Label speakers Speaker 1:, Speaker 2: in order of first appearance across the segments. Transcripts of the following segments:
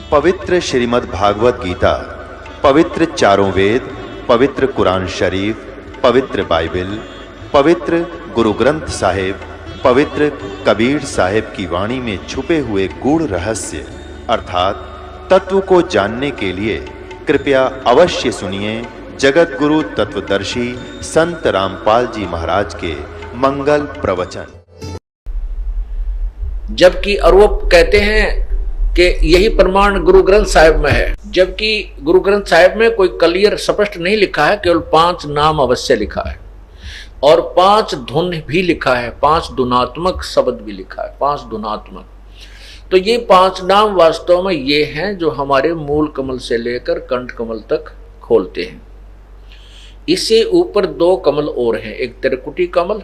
Speaker 1: पवित्र श्रीमद् भागवत गीता, पवित्र चारों वेद, पवित्र कुरान शरीफ, पवित्र बाइबल, पवित्र गुरु ग्रंथ साहिब, पवित्र कबीर साहिब की वाणी में छुपे हुए गूढ़ रहस्य अर्थात तत्व को जानने के लिए कृपया अवश्य सुनिए जगत गुरु तत्वदर्शी संत रामपाल जी महाराज के मंगल प्रवचन।
Speaker 2: जबकि और वो कहते हैं कि यही प्रमाण गुरु ग्रंथ साहिब में है, जबकि गुरु ग्रंथ साहिब में कोई क्लियर स्पष्ट नहीं लिखा है, केवल 5 नाम अवश्य लिखा है और 5 धुन भी लिखा है, 5 धुनात्मक शब्द भी लिखा है, 5 धुनात्मक। तो ये 5 नाम वास्तव में ये हैं जो हमारे मूल कमल से लेकर कंठ कमल तक खोलते हैं। इससे ऊपर 2 कमल और हैं, एक त्रिकुटी कमल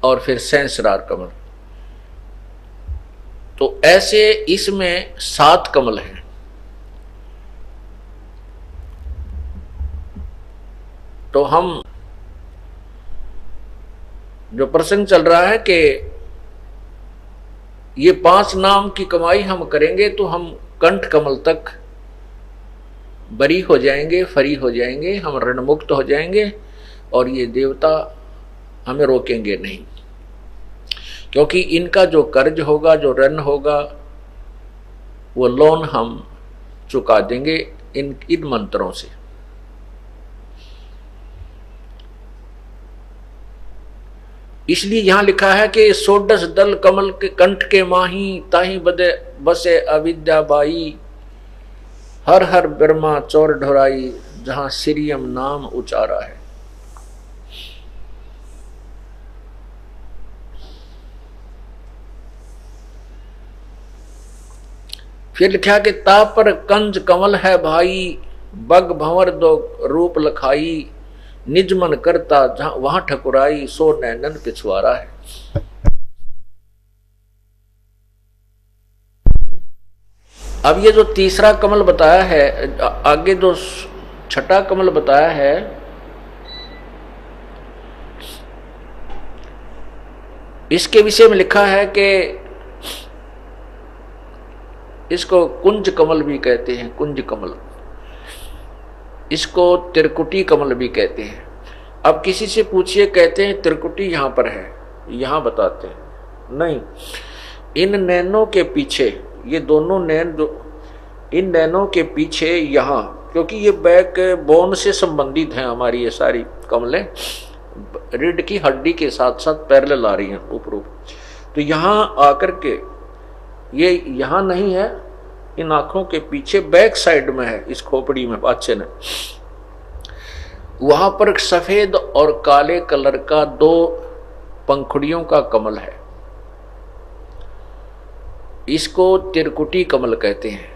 Speaker 2: और फिर सहस्रार कमल। तो ऐसे इसमें 7 कमल हैं। तो हम जो प्रसंग चल रहा है कि ये 5 नाम की कमाई हम करेंगे तो हम कंठ कमल तक बरी हो जाएंगे, फरी हो जाएंगे, हम ऋण मुक्त हो जाएंगे और ये देवता हमें रोकेंगे नहीं, क्योंकि इनका जो कर्ज होगा, जो ऋण होगा, वो लोन हम चुका देंगे इन मंत्रों से। इसलिए यहां लिखा है कि 16 दल कमल के कंठ के माही, ताही बदे बसे अविद्या बाई, हर हर ब्रह्मा चौर ढोराई, जहां सिरियम नाम उचारा है। फिर लिखा कि ता पर कंज कमल है भाई, बग भंवर 2 रूप लखाई, निज मन करता जहां वहां ठकुराई, सो नैनन पिछुआरा है। अब ये जो तीसरा कमल बताया है, आगे जो 6ठा कमल बताया है, इसके विषय में लिखा है कि इसको कुंज कमल भी कहते हैं, कुंज कमल। इसको त्रिकुटी कमल भी कहते हैं। अब किसी से पूछिए, कहते हैं त्रिकुटी यहां पर है, यहां बताते हैं नहीं। इन नैनों के पीछे, ये दोनों नैन जो इन नैनों के पीछे यहां, क्योंकि ये बैक बोन से संबंधित हैं हमारी ये सारी कमलें, रीढ़ की हड्डी के साथ साथ पैरेलल आ रही हैं ऊपर। तो यहां आकर के ये यहां नहीं है, इन आंखों के पीछे बैक साइड में है, इस खोपड़ी में पाछे ने, वहां पर सफेद और काले कलर का 2 पंखुड़ियों का कमल है। इसको त्रिकुटी कमल कहते हैं।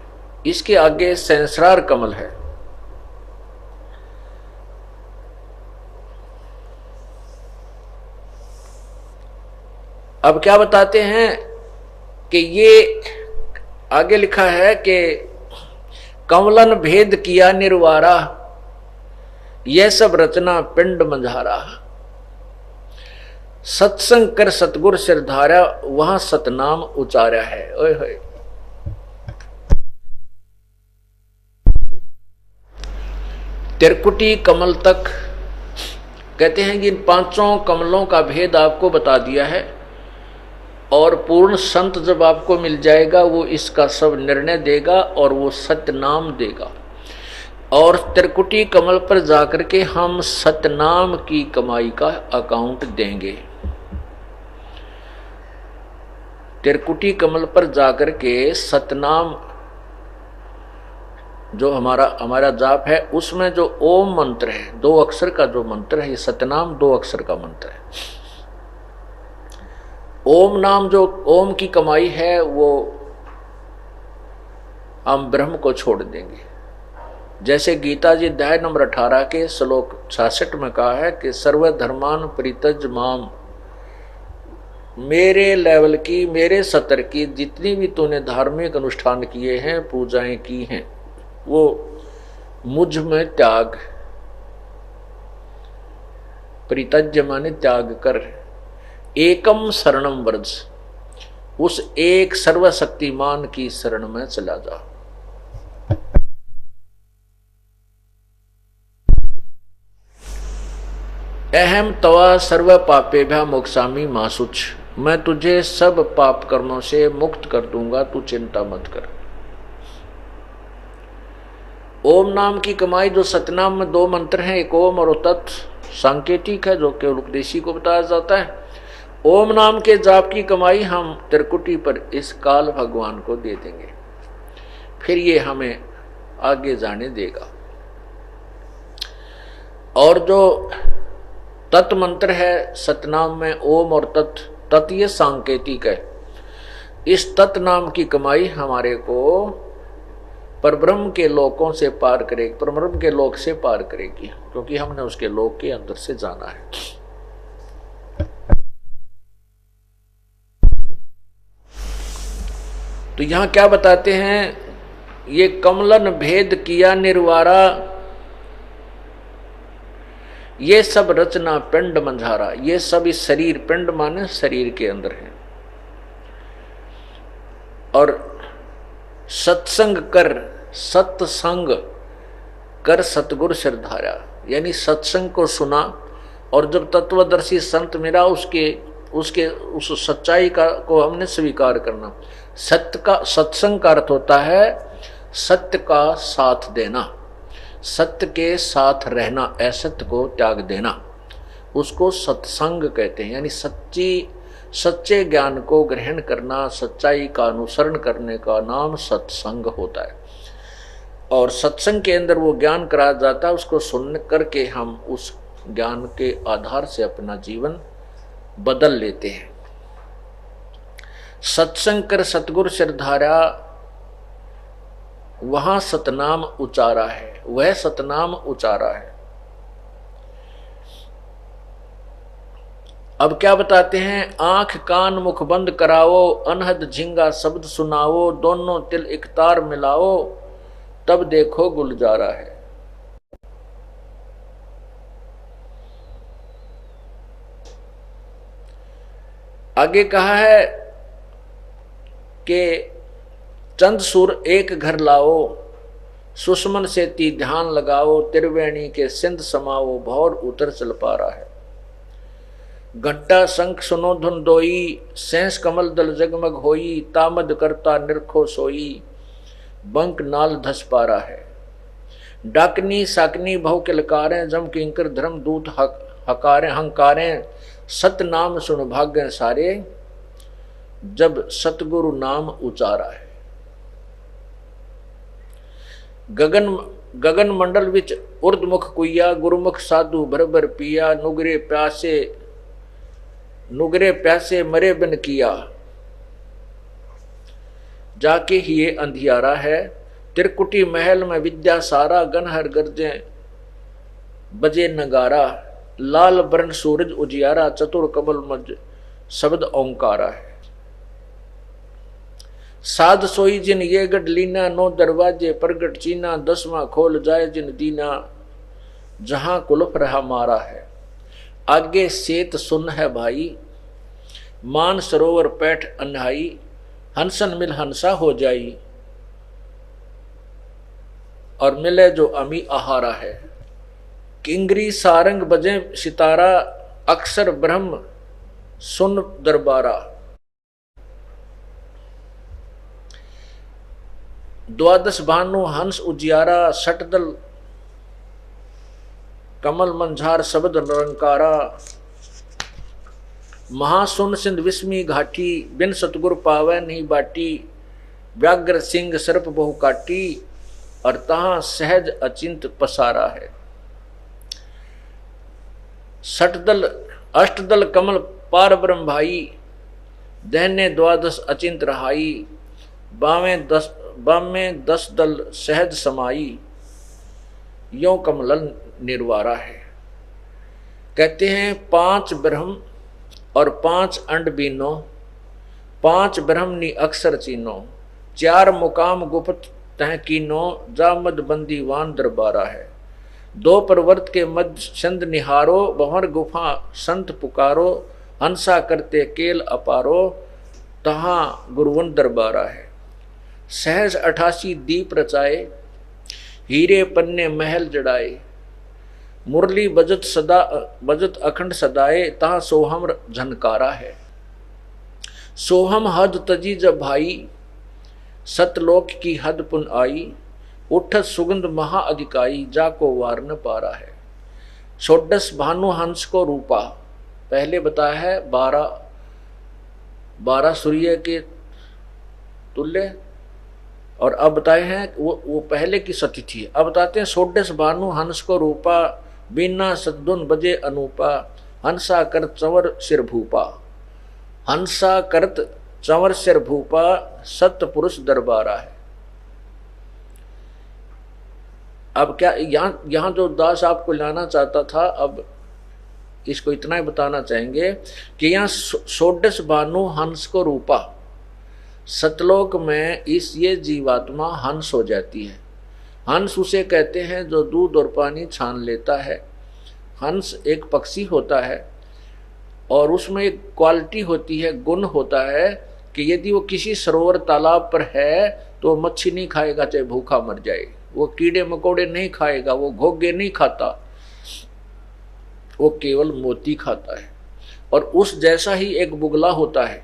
Speaker 2: इसके आगे सहस्रार कमल है। अब क्या बताते हैं कि ये आगे लिखा है कि कमलन भेद किया निर्वारा, यह सब रचना पिंड मंझारा, सत्संग कर सतगुर सिरधारा, वहां सतनाम उचारा है। ओए होए, त्रिकुटी कमल तक कहते हैं कि इन 5 कमलों का भेद आपको बता दिया है और पूर्ण संत जब आपको मिल जाएगा वो इसका सब निर्णय देगा और वो सतनाम देगा। और त्रिकुटी कमल पर जाकर के हम सतनाम की कमाई का अकाउंट देंगे। त्रिकुटी कमल पर जाकर के सतनाम जो हमारा जाप है, उसमें जो ओम मंत्र है, 2 अक्षर का जो मंत्र है, ये सतनाम 2 अक्षर का मंत्र है। ओम नाम जो ओम की कमाई है वो हम ब्रह्म को छोड़ देंगे। जैसे गीता जी अध्याय नंबर 18 के श्लोक 66 में कहा है कि सर्वधर्मान परित्यज माम, मेरे लेवल की, मेरे स्तर की जितनी भी तूने धार्मिक अनुष्ठान किए हैं, पूजाएं की हैं, वो मुझ में त्याग। परित्यज्य माने त्याग कर, एकम शरणम व्रज, उस एक सर्वशक्तिमान की शरण में चला जा। अहम तवा सर्व पापेभ्या मोक्षामि मा शुच, मैं तुझे सब पाप कर्मों से मुक्त कर दूंगा, तू चिंता मत कर। ओम नाम की कमाई, जो सतनाम में 2 मंत्र हैं, एक ओम और तत्, सांकेतिक है जो केवल उपदेशी को बताया जाता है। ओम नाम के जाप की कमाई हम त्रिकुटी पर इस काल भगवान को दे देंगे, फिर ये हमें आगे जाने देगा। और जो तत् मंत्र है सतनाम में ओम और तत्, तत् ये सांकेतिक है। इस तत् नाम की कमाई हमारे को परब्रह्म के लोकों से पार करेगी, परब्रह्म के लोक से पार करेगी, क्योंकि हमने उसके लोक के अंदर से जाना है। तो यहां क्या बताते हैं, ये कमलन भेद किया निर्वारा, ये सब रचना पिंड मंझारा, ये सब इस शरीर, पिंड माने शरीर के अंदर है। और सत्संग कर, सत्संग कर सतगुरु सिरधारा, यानी सत्संग को सुना और जब तत्वदर्शी संत मिला उस सच्चाई का को हमने स्वीकार करना। सत्य का, सत्संग का अर्थ होता है सत्य का साथ देना, सत्य के साथ रहना, असत्य को त्याग देना, उसको सत्संग कहते हैं। यानी सच्चे ज्ञान को ग्रहण करना, सच्चाई का अनुसरण करने का नाम सत्संग होता है। और सत्संग के अंदर वो ज्ञान कराया जाता है, उसको सुन करके हम उस ज्ञान के आधार से अपना जीवन बदल लेते हैं। सत्संग कर सतगुरु सिरधारा, वहां सतनाम उचारा है, वह सतनाम उचारा है। अब क्या बताते हैं, आंख कान मुख बंद कराओ, अनहद झिंगा शब्द सुनाओ, दोनों तिल एक तार मिलाओ, तब देखो गुलजारा है। आगे कहा है कि चंद सुर एक घर लाओ, सुषमन से ती ध्यान लगाओ, त्रिवेणी के सिंध समाओ, भौर उतर चल पा रहा है। घंटा शंख सुनो धुन दोई, सैंस कमल दल जगमग होई, तामद करता निरखो सोई, बंक नाल धस पा रहा है। डाकनी साकनी भव किलकारें, जम किंकर धर्म दूत हकारें हंकारें, सत नाम सुन भाग्य सारे, जब सतगुरु नाम उचारा है। गगन मंडल विच उर्दमुख कुइया, गुरुमुख साधु भर पिया, नुगरे प्यासे मरे बिन किया, जाके ही ये अंधियारा है। त्रिकुटी महल में विद्या सारा, गनहर गर्जे बजे नगारा, लाल वर्ण सूरज उजियारा, चतुर कमल मज शब्द ओंकारा है। साध सोई जिन ये गढ़ लीना, 9 दरवाजे प्रगट चीना, 10वां खोल जाए जिन दीना, जहां कुलफ रहा मारा है। आगे सेत सुन है भाई, मान सरोवर पैठ अन्हाई, हंसन मिल हंसा हो जाई, और मिले जो अमी आहारा है। किंगरी सारंग बजे सितारा, अक्षर ब्रह्म सुन दरबारा, द्वादश भानु हंस उजियारा, सटदल कमल मंझार शब्द निरंकारा, महासुन सिंध विस्मी घाटी, बिन सतगुर पावै नहीं बाटी, व्याघ्र सिंह सर्प बहु काटी, और तहां सहज अचिंत पसारा है। सटदल अष्टदल कमल पार ब्रह्म भाई, दहने द्वादश अचिंत रहाई, बामें 10 दल सहज समाई, यों कमलन निर्वारा है। कहते हैं 5 ब्रह्म और 5 अंड बीनो, 5 ब्रह्मनी अक्षर चीनो, 4 मुकाम गुप्त तह कीनो, जामद बंदीवान दरबारा है। 2 प्रवर्त के मध्य छंद निहारो, बहर गुफा संत पुकारो, हंसा करते केल अपारो, तहां गुरुवन दरबारा है। सहज 88 दीप रचाए, हीरे पन्ने महल जड़ाए, मुरली बजत अखंड सदाए, तहाँ सोहम झनकारा है। सोहम हद तजी जब भाई, सतलोक की हद पुन आई, उठत सुगंध महा अधिकाई, जाको वार न पारा है। षोडश भानु हंस को रूपा, पहले बताया है 12 सूर्य के तुल्य, और अब बताए हैं वो पहले की सतिथि है। अब बताते हैं षोडश भानु हंस को रूपा, बिना सद्दुन बजे अनूपा, हंसा करत चंवर सिर भूपा। हंसा करत चंवर सिर भूपा, सत्य पुरुष दरबारा है। अब क्या यहाँ जो दास आपको लाना चाहता था, अब इसको इतना ही बताना चाहेंगे कि यहाँ षोडश भानु हंस को रूपा, सतलोक में ये जीवात्मा हंस हो जाती है। हंस उसे कहते हैं जो दूध और पानी छान लेता है। हंस एक पक्षी होता है और उसमें एक क्वालिटी होती है, गुण होता है कि यदि वो किसी सरोवर तालाब पर है तो मच्छी नहीं खाएगा चाहे भूखा मर जाए, वो कीड़े मकोड़े नहीं खाएगा, वो घोंगे नहीं खाता, वो केवल मोती खाता है। और उस जैसा ही एक बुगला होता है,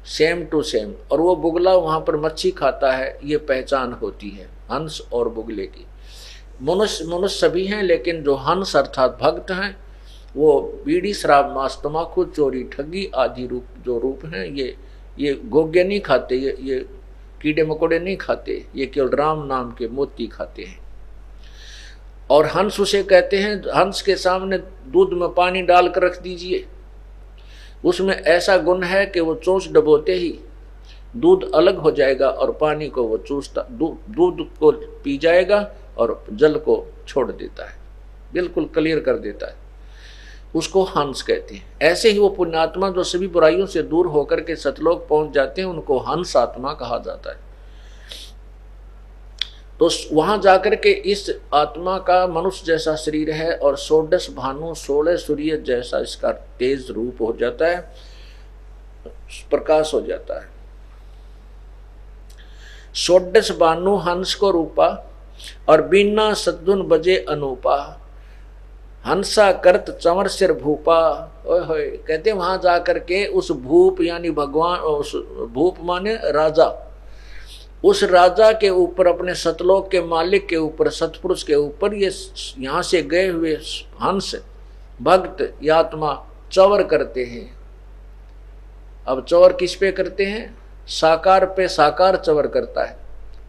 Speaker 2: सेम टू सेम, और वो बुगला वहां पर मच्छी खाता है। ये पहचान होती है हंस और बुगले की। मनुष्य सभी हैं, लेकिन जो हंस अर्थात भक्त हैं वो बीड़ी शराब मांस तमाकू चोरी ठगी आदि जो रूप हैं, ये गोगे नहीं खाते, ये कीड़े मकोड़े नहीं खाते, ये केवल राम नाम के मोती खाते हैं। और हंस उसे कहते हैं, हंस के सामने दूध में पानी डालकर रख दीजिए, उसमें ऐसा गुण है कि वो चोंच डबोते ही दूध अलग हो जाएगा और पानी को वो चूसता, दूध को पी जाएगा और जल को छोड़ देता है, बिल्कुल क्लियर कर देता है। उसको हंस कहते हैं। ऐसे ही वो पुण्यात्मा जो सभी बुराइयों से दूर होकर के सतलोक पहुंच जाते हैं, उनको हंस आत्मा कहा जाता है। तो वहां जाकर के इस आत्मा का मनुष्य जैसा शरीर है और षोडश भानु 16 सूर्य जैसा इसका तेज रूप हो जाता है, प्रकाश हो जाता है। षोडश भानु हंस को रूपा और बिना सद्दुन बजे अनूपा, हंसा करत चंवर सिर भूपा। ओए कहते वहां जाकर के उस भूप यानी भगवान, उस भूप माने राजा, उस राजा के ऊपर, अपने सतलोक के मालिक के ऊपर, सतपुरुष के ऊपर ये यहाँ से गए हुए हंस भक्त या आत्मा चंवर करते हैं। अब चंवर किस पे करते हैं? साकार पे साकार चंवर करता है,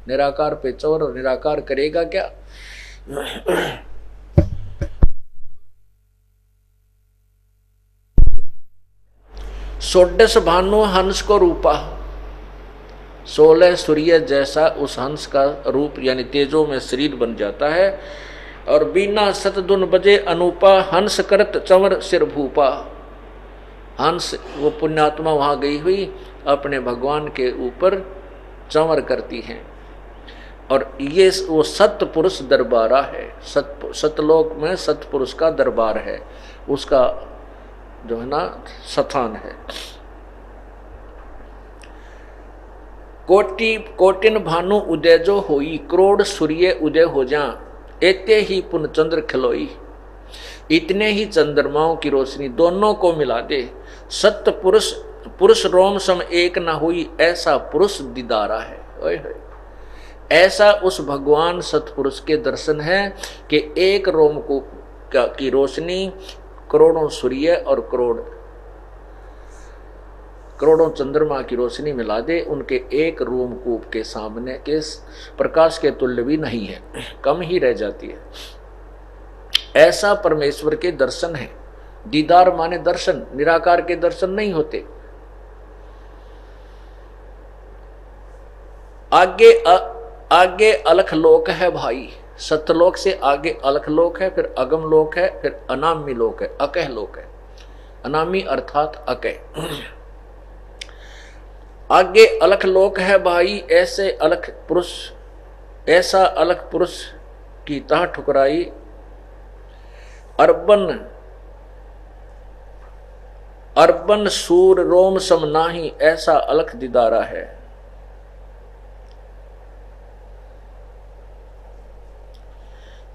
Speaker 2: निराकार पे चंवर। और निराकार करेगा क्या? षोडश भानु हंस को रूपा, 16 सूर्य जैसा उस हंस का रूप यानी तेजो में शरीर बन जाता है। और बिना सतदुन बजे अनूपा, हंस करत चंवर सिर भूपा। हंस वो पुण्यात्मा वहां गई हुई अपने भगवान के ऊपर चंवर करती हैं। और ये वो सतपुरुष दरबारा है, सतलोक में सतपुरुष का दरबार है, उसका जो है ना स्थान है। कोटिन भानु उदय जो होई, करोड़ सूर्य उदय हो जा, एते ही पुन चंद्र खिलोई। इतने ही चंद्रमाओं की रोशनी दोनों को मिला दे, सत्य पुरुष रोम सम एक न हुई, ऐसा पुरुष दीदारा है। ओए होए, ऐसा उस भगवान सतपुरुष के दर्शन है कि एक रोम को की रोशनी करोड़ों सूर्य और करोड़ों चंद्रमा की रोशनी मिला दे, उनके एक रोमकूप के सामने के प्रकाश के तुल्य भी नहीं है, कम ही रह जाती है। ऐसा परमेश्वर के दर्शन है। दीदार माने दर्शन, निराकार के दर्शन नहीं होते। आगे अलख लोक है भाई, सतलोक से आगे अलख लोक है, फिर अगम लोक है, फिर अनामी लोक है, अकह लोक है। अनामी अर्थात अकह। आगे अलख लोक है भाई, ऐसा अलख पुरुष की तह ठुकराई। अर्बन सूर रोम सम नाही, ऐसा अलख दीदारा है।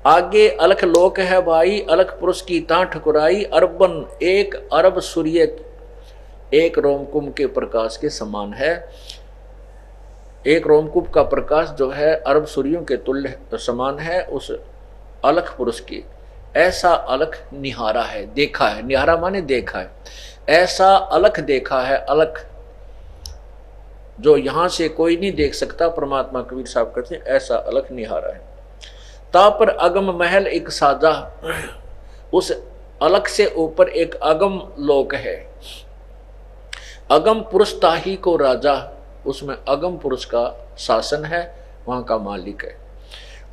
Speaker 2: आगे अलख लोक है भाई, अलख पुरुष की ता ठकुराई, अरबन 1 अरब सूर्य एक रोमकुंभ के प्रकाश के समान है। एक रोमकूप का प्रकाश जो है अरब सूर्यों के तुल्य समान है उस अलख पुरुष की। ऐसा अलख निहारा है, देखा है, निहारा माने देखा है, ऐसा अलख देखा है, अलख जो यहां से कोई नहीं देख सकता, परमात्मा कबीर साहब कहते हैं ऐसा अलख निहारा है। ता पर अगम महल एक साजा, उस अलख से ऊपर एक अगम लोक है। अगम पुरुष ताही को राजा, उसमें अगम पुरुष का शासन है, वहां का मालिक है।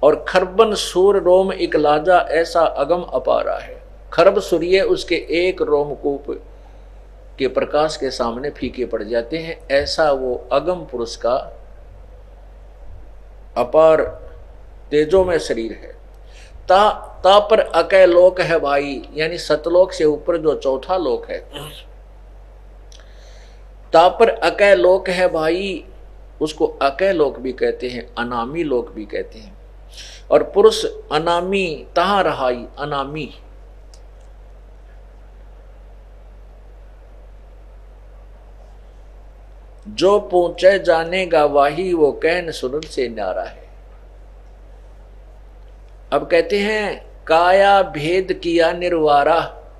Speaker 2: और खरबन सूर रोम एक लाजा, ऐसा अगम अपारा है। खरब सूर्य उसके एक रोमकूप के प्रकाश के सामने फीके पड़ जाते हैं, ऐसा वो अगम पुरुष का अपार तेजों में शरीर है। ता पर अकय लोक है भाई, यानी सतलोक से ऊपर जो चौथा लोक है, ता पर अकय लोक है भाई, उसको अकय लोक भी कहते हैं, अनामी लोक भी कहते हैं। और पुरुष अनामी तहां रहाई, अनामी जो पहुंचे जानेगा वाही, वो कहन सुनन से न्यारा है। अब कहते हैं काया भेद किया निर्वारा।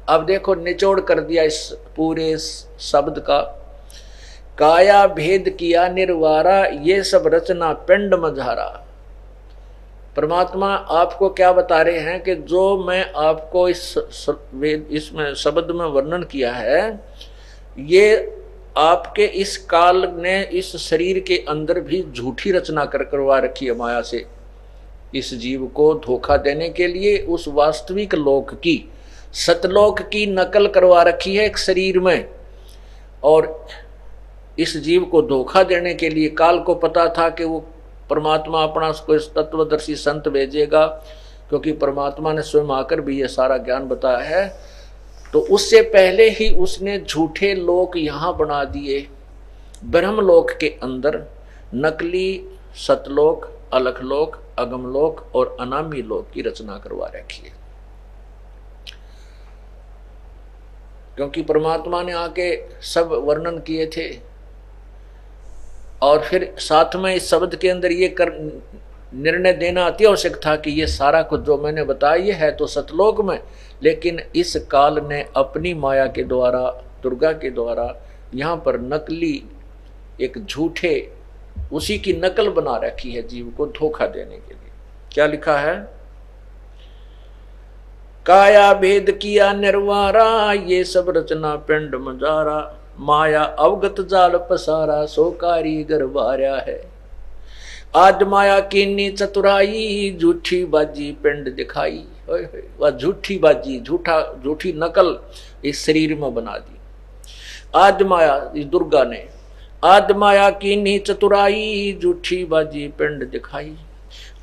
Speaker 2: अब देखो निचोड़ कर दिया इस पूरे शब्द का। काया भेद किया निर्वारा, ये सब रचना पिंड मझारा। परमात्मा आपको क्या बता रहे हैं कि जो मैं आपको इसमें शब्द में वर्णन किया है, ये आपके इस काल ने इस शरीर के अंदर भी झूठी रचना करवा रखी है माया से, इस जीव को धोखा देने के लिए उस वास्तविक लोक की, सतलोक की नकल करवा रखी है एक शरीर में। और इस जीव को धोखा देने के लिए काल को पता था कि वो परमात्मा अपना उसको इस तत्वदर्शी संत भेजेगा, क्योंकि परमात्मा ने स्वयं आकर भी ये सारा ज्ञान बताया है। तो उससे पहले ही उसने झूठे लोक यहाँ बना दिए, ब्रह्मलोक के अंदर नकली सतलोक, अलखलोक, अगमलोक और अनामी लोक की रचना करवा रखी है। क्योंकि परमात्मा ने आके सब वर्णन किए थे, और फिर साथ में इस शब्द के अंदर ये निर्णय देना अति आवश्यक था कि ये सारा कुछ जो मैंने बताया ये है तो सतलोक में, लेकिन इस काल ने अपनी माया के द्वारा, दुर्गा के द्वारा यहाँ पर नकली एक झूठे उसी की नकल बना रखी है जीव को धोखा देने के लिए। क्या लिखा है? काया भेद किया निर्वारा, ये सब रचना पिंड मजारा, माया अवगत जाल पसारा, सो कारीगर बार्या है। आज माया कीनी चतुराई, झूठी बाजी पिंड दिखाई। वह झूठी बाजी, झूठी नकल इस शरीर में बना दी। आज माया, इस दुर्गा ने आज माया कीनी चतुराई, झूठी बाजी पिंड दिखाई।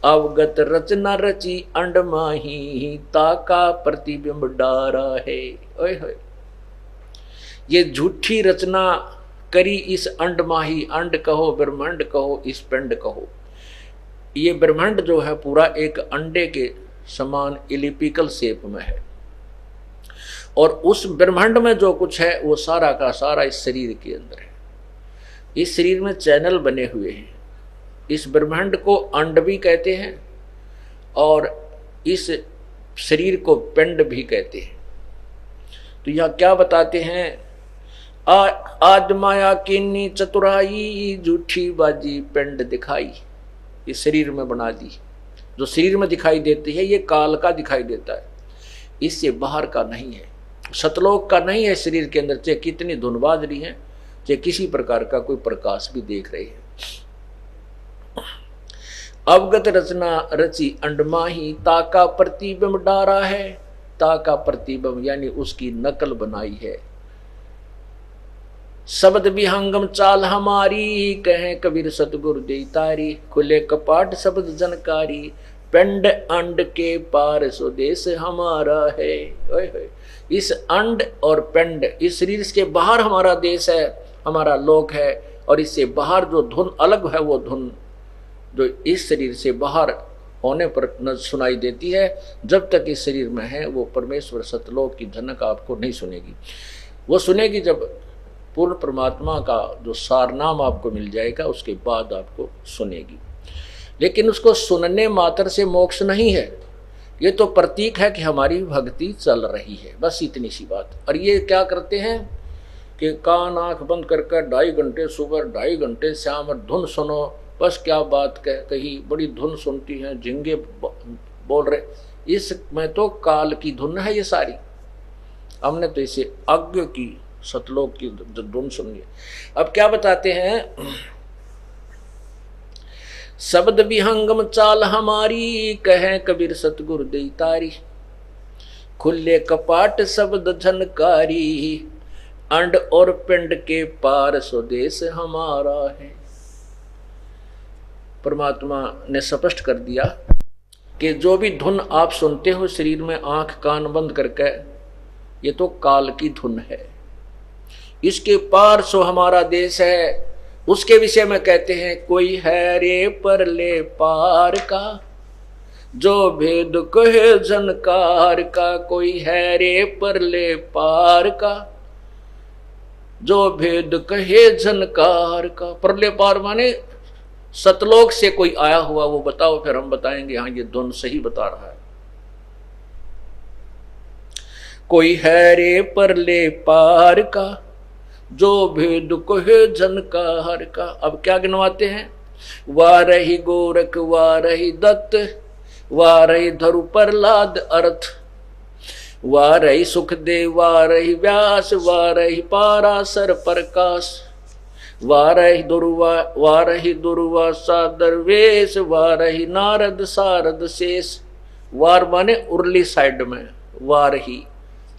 Speaker 2: अवगत रचना रची अंड माही, ताका प्रतिबिंब डारा है। ओए होए, ये झूठी रचना करी इस अंड माही, अंड कहो ब्रह्मांड कहो इस पिंड कहो। ये ब्रह्मांड जो है पूरा एक अंडे के समान इलिपिकल शेप में है, और उस ब्रह्मांड में जो कुछ है वो सारा का सारा इस शरीर के अंदर है। इस शरीर में चैनल बने हुए हैं। इस ब्रह्मांड को अंड भी कहते हैं और इस शरीर को पिंड भी कहते हैं। तो यह क्या बताते हैं? आज माया कीनी चतुराई, झूठी बाजी पिंड दिखाई। इस शरीर में बना दी, जो शरीर में दिखाई देती है ये काल का दिखाई देता है, इससे बाहर का नहीं है, सतलोक का नहीं है। शरीर के अंदर चाहे कितनी धुन बाज रही है, चाहे किसी प्रकार का कोई प्रकाश भी देख रही है। अवगत रचना रची अंडमाही, ताका प्रतिबिंब डारा है। ताका प्रतिबिंब यानी उसकी नकल बनाई है। शब्द विहंगम चाल हमारी, कहें कबीर सतगुरु दे तारी। खुले कपाट शब्द जनकारी, पिंड अंड के पार स्वदेश हमारा है। ओए होए, इस अंड और पिंड, इस शरीर के बाहर हमारा देश है, हमारा लोक है, और इससे बाहर जो धुन अलग है वो धुन जो इस शरीर से बाहर होने पर न सुनाई देती है। जब तक इस शरीर में है वो परमेश्वर सतलोक की धनक आपको नहीं सुनेगी। वो सुनेगी जब पूर्ण परमात्मा का जो सारनाम आपको मिल जाएगा, उसके बाद आपको सुनेगी। लेकिन उसको सुनने मात्र से मोक्ष नहीं है, ये तो प्रतीक है कि हमारी भक्ति चल रही है, बस इतनी सी बात। और ये क्या करते हैं कि कान आंख बंद करके 2.5 घंटे सुबह 2.5 घंटे शाम और धुन सुनो, बस क्या बात कही, बड़ी धुन सुनती हैं, झिंगे बोल रहे, इसमें तो काल की धुन है ये सारी। हमने तो इसे अज्ञ की सतलोक की धुन सुनी है। अब क्या बताते हैं, शब्द विहंगम चाल हमारी, कहे कबीर सतगुरु दई तारी, खुले कपाट शब्द झनकारी, अंड और पिंड के पार स्वदेश हमारा है। परमात्मा ने स्पष्ट कर दिया कि जो भी धुन आप सुनते हो शरीर में आंख कान बंद करके, ये तो काल की धुन है, इसके पार सो हमारा देश है। उसके विषय में कहते हैं, कोई है रे परले पार का, जो भेद कहे झनकार का, कोई है रे परले पार का, जो भेद कहे झनकार का। परले पार माने सतलोक से कोई आया हुआ, वो बताओ, फिर हम बताएंगे हाँ ये धुन सही बता रहा है। कोई है रे परले पार का, जो भेद कहे झनकार का। अब क्या गिनवाते हैं, वाह रही गोरख वाह रही दत्त, वाह रही धरु प्रहलाद अर्थ, वाह रही सुखदेव वाह रही व्यास, वाह रही पाराशर प्रकाश, वाह रही दुर्वा सादरवेश, वाह रही नारद सारद शेष। वार माने उर्ली साइड में, वार ही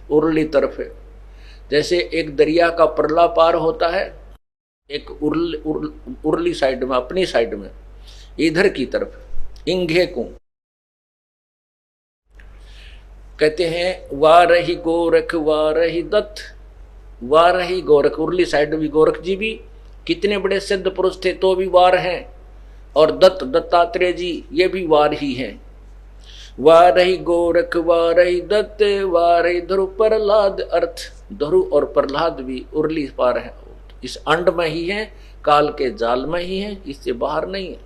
Speaker 2: उर्ली तरफ है। जैसे एक दरिया का परला पार होता है, एक उर्ली साइड में, अपनी साइड में, इधर की तरफ इंघे को कहते हैं। वाह रही गोरख वाह रही दत्त, वाह रही गोरख, उर्ली साइड भी गोरख जी भी कितने बड़े सिद्ध पुरुष थे तो भी वार हैं, और दत्तात्रेय जी ये भी वार ही हैं। वाह रही गोरख वाह रही दत्त, वाह रही ध्रुव प्रहलाद अर्थ, ध्रुव और प्रहलाद भी उर्ली पार है, इस अंड में ही है, काल के जाल में ही है, इससे बाहर नहीं है।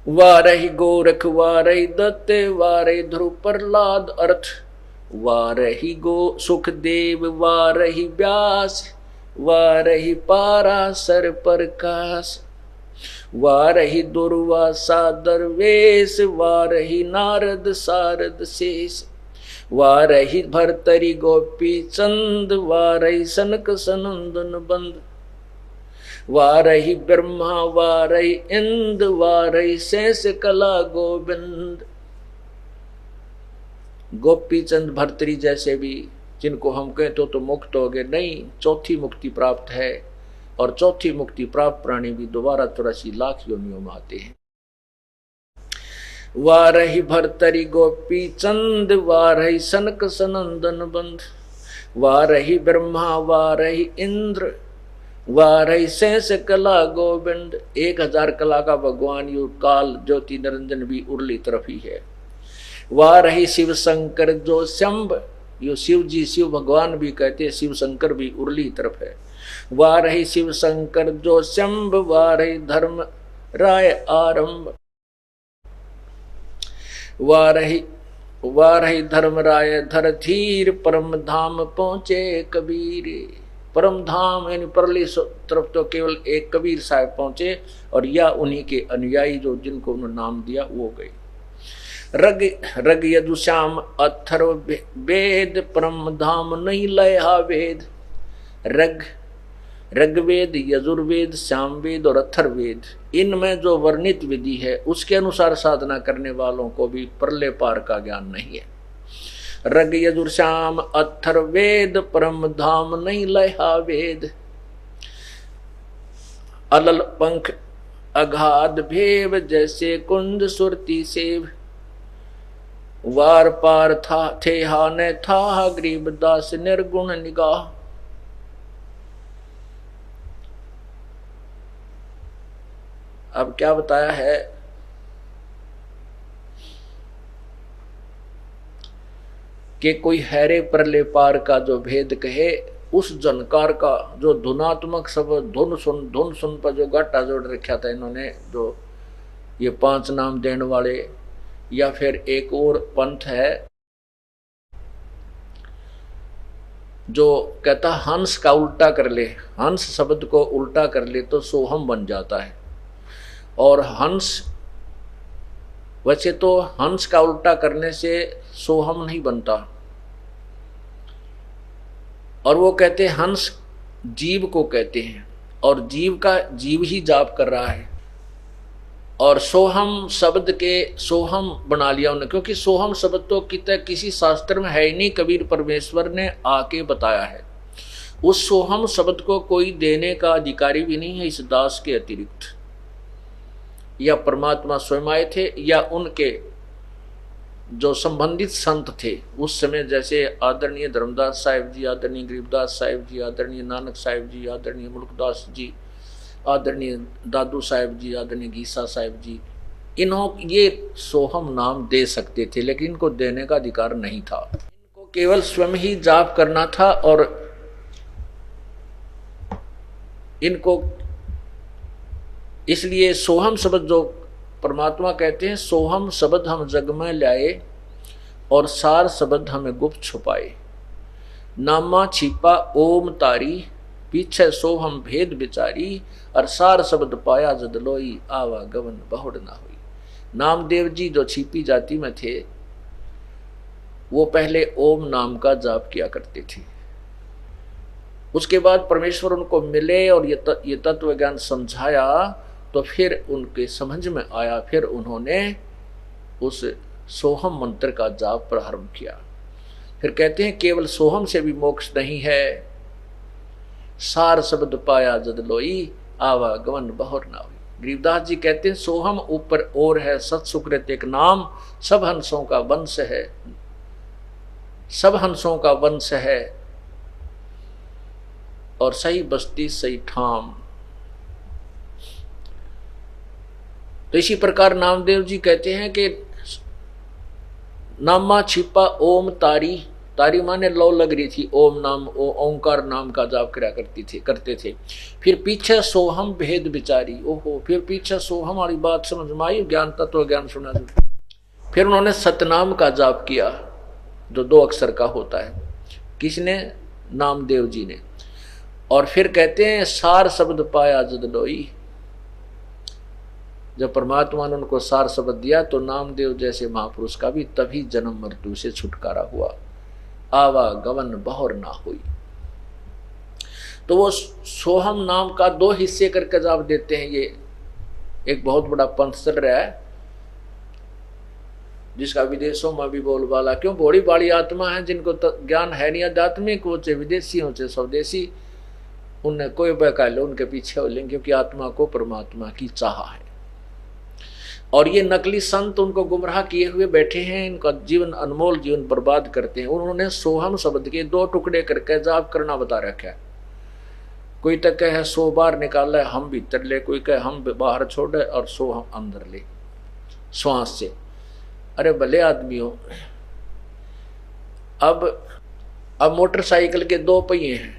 Speaker 2: वाह रही गोरख वाह रही दत्त, वाह रही ध्रुव प्रहलाद अर्थ, वाह रही गो सुखदेव वाह रही व्यास, वाह रही पाराशर प्रकाश, वाह रही दुर्वासा दरवेश, वाह रही नारद सारद शेष, वाह रही भरतरी गोपी चंद, वाह रही सनक सनंदन बंद, वाह रही ब्रह्मा वाह रही इंद, वाह रही शेष कला गोविंद। गोपी चंद भरतरी जैसे भी जिनको हम कहते तो मुक्त हो गए, नहीं, चौथी मुक्ति प्राप्त है, और चौथी मुक्ति प्राप्त प्राणी भी दोबारा 84 लाख योनियों में आते हैं। वाह रही भरतरी गोपी चंद, वाह रही सनक सनंदन बंद, वाह रही ब्रह्मा वाह रही इंद्र, वाह रही शेष कला गोविंद। 1000 कला का भगवान यु काल ज्योति निरंजन भी उर्ली तरफ ही है। वाह रही शिव शंकर जो शंभ, यो शिव जी शिव भगवान भी कहते हैं, शिव शंकर भी उर्ली तरफ है। वाह रही शिव शंकर जो शंभ, वाह रही धर्म राय आरंभ, वाह रही धर्म राय धर धीर, परम धाम पहुंचे कबीर। परम धाम यानी परली तरफ तो केवल एक कबीर साहब पहुंचे, और या उन्हीं के अनुयायी जो जिनको उन्होंने नाम दिया वो गए। रग यजुश्याम अथर्व वेद, परम धाम नहीं लया वेद। ऋग्वेद यजुर्वेद श्यामवेद और अथर्ववेद, इनमें जो वर्णित विधि है उसके अनुसार साधना करने वालों को भी परले पार का ज्ञान नहीं है। रग यजुर्श्याम अथर्ववेद, परम धाम नहीं लया वेद। अलल पंख अगाध भेव, जैसे कुंद सुरती सेव। वार पार था थे हा ने था, गरीबदास निर्गुण निगाह। अब क्या बताया है कि कोई हैरे परले पार का जो भेद कहे, उस जनकार का जो धुनात्मक शब्द धुन सुन पर जो गाटा जोड़ रखा था इन्होंने, जो ये 5 नाम देने वाले। या फिर एक और पंथ है जो कहता हंस का उल्टा कर ले, हंस शब्द को उल्टा कर ले तो सोहम बन जाता है। और हंस, वैसे तो हंस का उल्टा करने से सोहम नहीं बनता, और वो कहते हैं हंस जीव को कहते हैं, और जीव का जीव ही जाप कर रहा है। और सोहम शब्द के सोहम बना लिया उन्होंने, क्योंकि सोहम शब्द तो किसी शास्त्र में है ही नहीं, कबीर परमेश्वर ने आके बताया है। उस सोहम शब्द को कोई देने का अधिकारी भी नहीं है इस दास के अतिरिक्त। या परमात्मा स्वयं आए थे, या उनके जो संबंधित संत थे उस समय, जैसे आदरणीय धर्मदास साहिब जी, आदरणीय गरीबदास साहिब जी, आदरणीय नानक साहिब जी, आदरणीय मुल्कदास जी, आदरणीय दादू साहिब जी, आदरणीय गीसा साहिब जी, ये सोहम नाम दे सकते थे, लेकिन इनको देने का अधिकार नहीं था। इनको केवल स्वयं ही जाप करना था। और इनको इसलिए सोहम शब्द जो परमात्मा कहते हैं, सोहम शब्द हम जग में लाए और सार शब्द हमें गुप्त छुपाए। नामा छिपा ओम तारी, पीछे सोहम भेद बिचारी, और सार शब्द पाया जद लोई, आवा गवन बहुड़ ना हुई। नामदेव जी जो छिपी जाति में थे, वो पहले ओम नाम का जाप किया करते थे। उसके बाद परमेश्वर उनको मिले और ये तत्व ज्ञान समझाया, तो फिर उनके समझ में आया, फिर उन्होंने उस सोहम मंत्र का जाप प्रारंभ किया। फिर कहते हैं केवल सोहम से भी मोक्ष नहीं है, सार शब्द पाया जद लोई, आवा गवन बहुर ना हुई। गरीबदास जी कहते हैं सोहम ऊपर और है, सत सुकृत एक नाम, सब हंसों का वंश है, सब हंसों का वंश है, और सही बस्ती सही ठाम। तो इसी प्रकार नामदेव जी कहते हैं कि नामा छिपा ओम तारी, तारी माने लो लग रही थी, ओम नाम ओंकार नाम का जाप करा करते थे। फिर पीछे सोहम भेद बिचारी, ओहो, फिर पीछे सोहम वाली बात समझ में आई, ज्ञान तत्व ज्ञान सुना। फिर उन्होंने सतनाम का जाप किया जो 2 अक्षर का होता है। किसने? नामदेव जी ने। और फिर कहते हैं सार शब्द पाया जद लोई, जब परमात्मा ने उनको सार शब्द दिया तो नामदेव जैसे महापुरुष का भी तभी जन्म मृत्यु से छुटकारा हुआ, आवा गवन बहुर ना हुई। तो वो सोहम नाम का 2 हिस्से करके जाप देते हैं। ये एक बहुत बड़ा पंथ चल रहा है जिसका विदेशों में भी बोलबाला, क्यों बड़ी बड़ी आत्मा है जिनको ज्ञान है नहीं आध्यात्मिक, वो चाहे विदेशी हो चाहे स्वदेशी, उन्हें कोई बहका लो, उनके पीछे हो लेंगे, क्योंकि आत्मा को परमात्मा की चाह है। और ये नकली संत उनको गुमराह किए हुए बैठे हैं, इनका जीवन अनमोल जीवन बर्बाद करते हैं। उन्होंने सोहम शब्द के 2 टुकड़े करके जाप करना बता रखा है। कोई तो कहे 100 बार निकाला हम भीतर ले, कोई कहे हम बाहर छोड़े और सोहम अंदर ले श्वास से। अरे भले आदमी हो, अब मोटरसाइकिल के 2 पहिए हैं,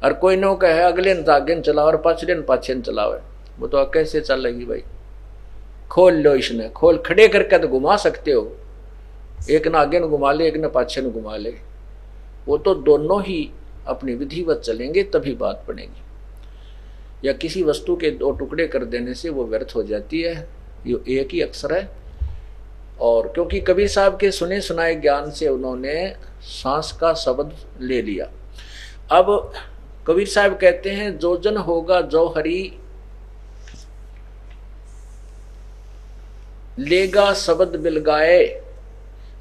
Speaker 2: और कोई नो कहे अगले न आगे चलाओ और पाछले न पाछे न चलाओ, वो तो कैसे चलेगी भाई? खोल लो, इसने खोल, खड़े करके तो घुमा सकते हो, एक न आगे न घुमा ले, एक न पाछे न घुमा ले, वो तो दोनों ही अपनी विधिवत चलेंगे तभी बात बनेगी। या किसी वस्तु के 2 टुकड़े कर देने से वो व्यर्थ हो जाती है, ये एक ही अक्षर है। और क्योंकि कबीर साहब के सुने सुनाए ज्ञान से उन्होंने सांस का शब्द ले लिया। अब कबीर साहब कहते हैं जो जन होगा जो हरि, लेगा शब्द बिल गाए,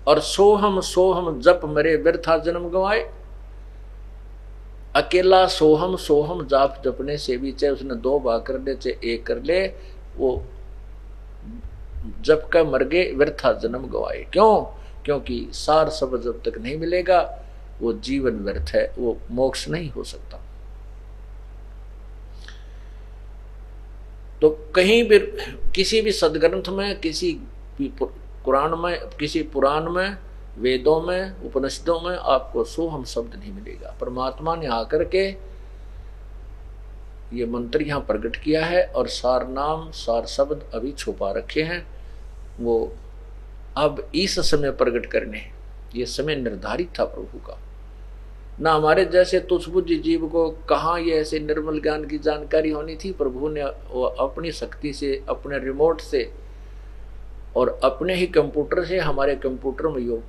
Speaker 2: और सोहम सोहम जप मरे व्यर्था जन्म गवाए। अकेला सोहम सोहम जाप जपने से भी, चाहे उसने 2 बार कर ले चाहे 1 कर ले, वो जप का मर गए, व्यर्था जन्म गवाए। क्यों? क्योंकि सार शब्द जब तक नहीं मिलेगा वो जीवन व्यर्थ है, वो मोक्ष नहीं हो सकता। तो कहीं भी किसी भी सदग्रंथ में, किसी भी कुरान में, किसी पुराण में, वेदों में, उपनिषदों में आपको सोहम शब्द नहीं मिलेगा। परमात्मा ने आकर के ये मंत्र यहाँ प्रकट किया है और सार नाम, सार शब्द अभी छुपा रखे हैं, वो अब इस समय प्रकट करने हैं। ये समय निर्धारित था प्रभु का। ना हमारे जैसे तुच्छबुद्ध जीव को कहाँ ये ऐसे निर्मल ज्ञान की जानकारी होनी थी। प्रभु ने वो अपनी शक्ति से, अपने रिमोट से और अपने ही कंप्यूटर से हमारे कंप्यूटर में योग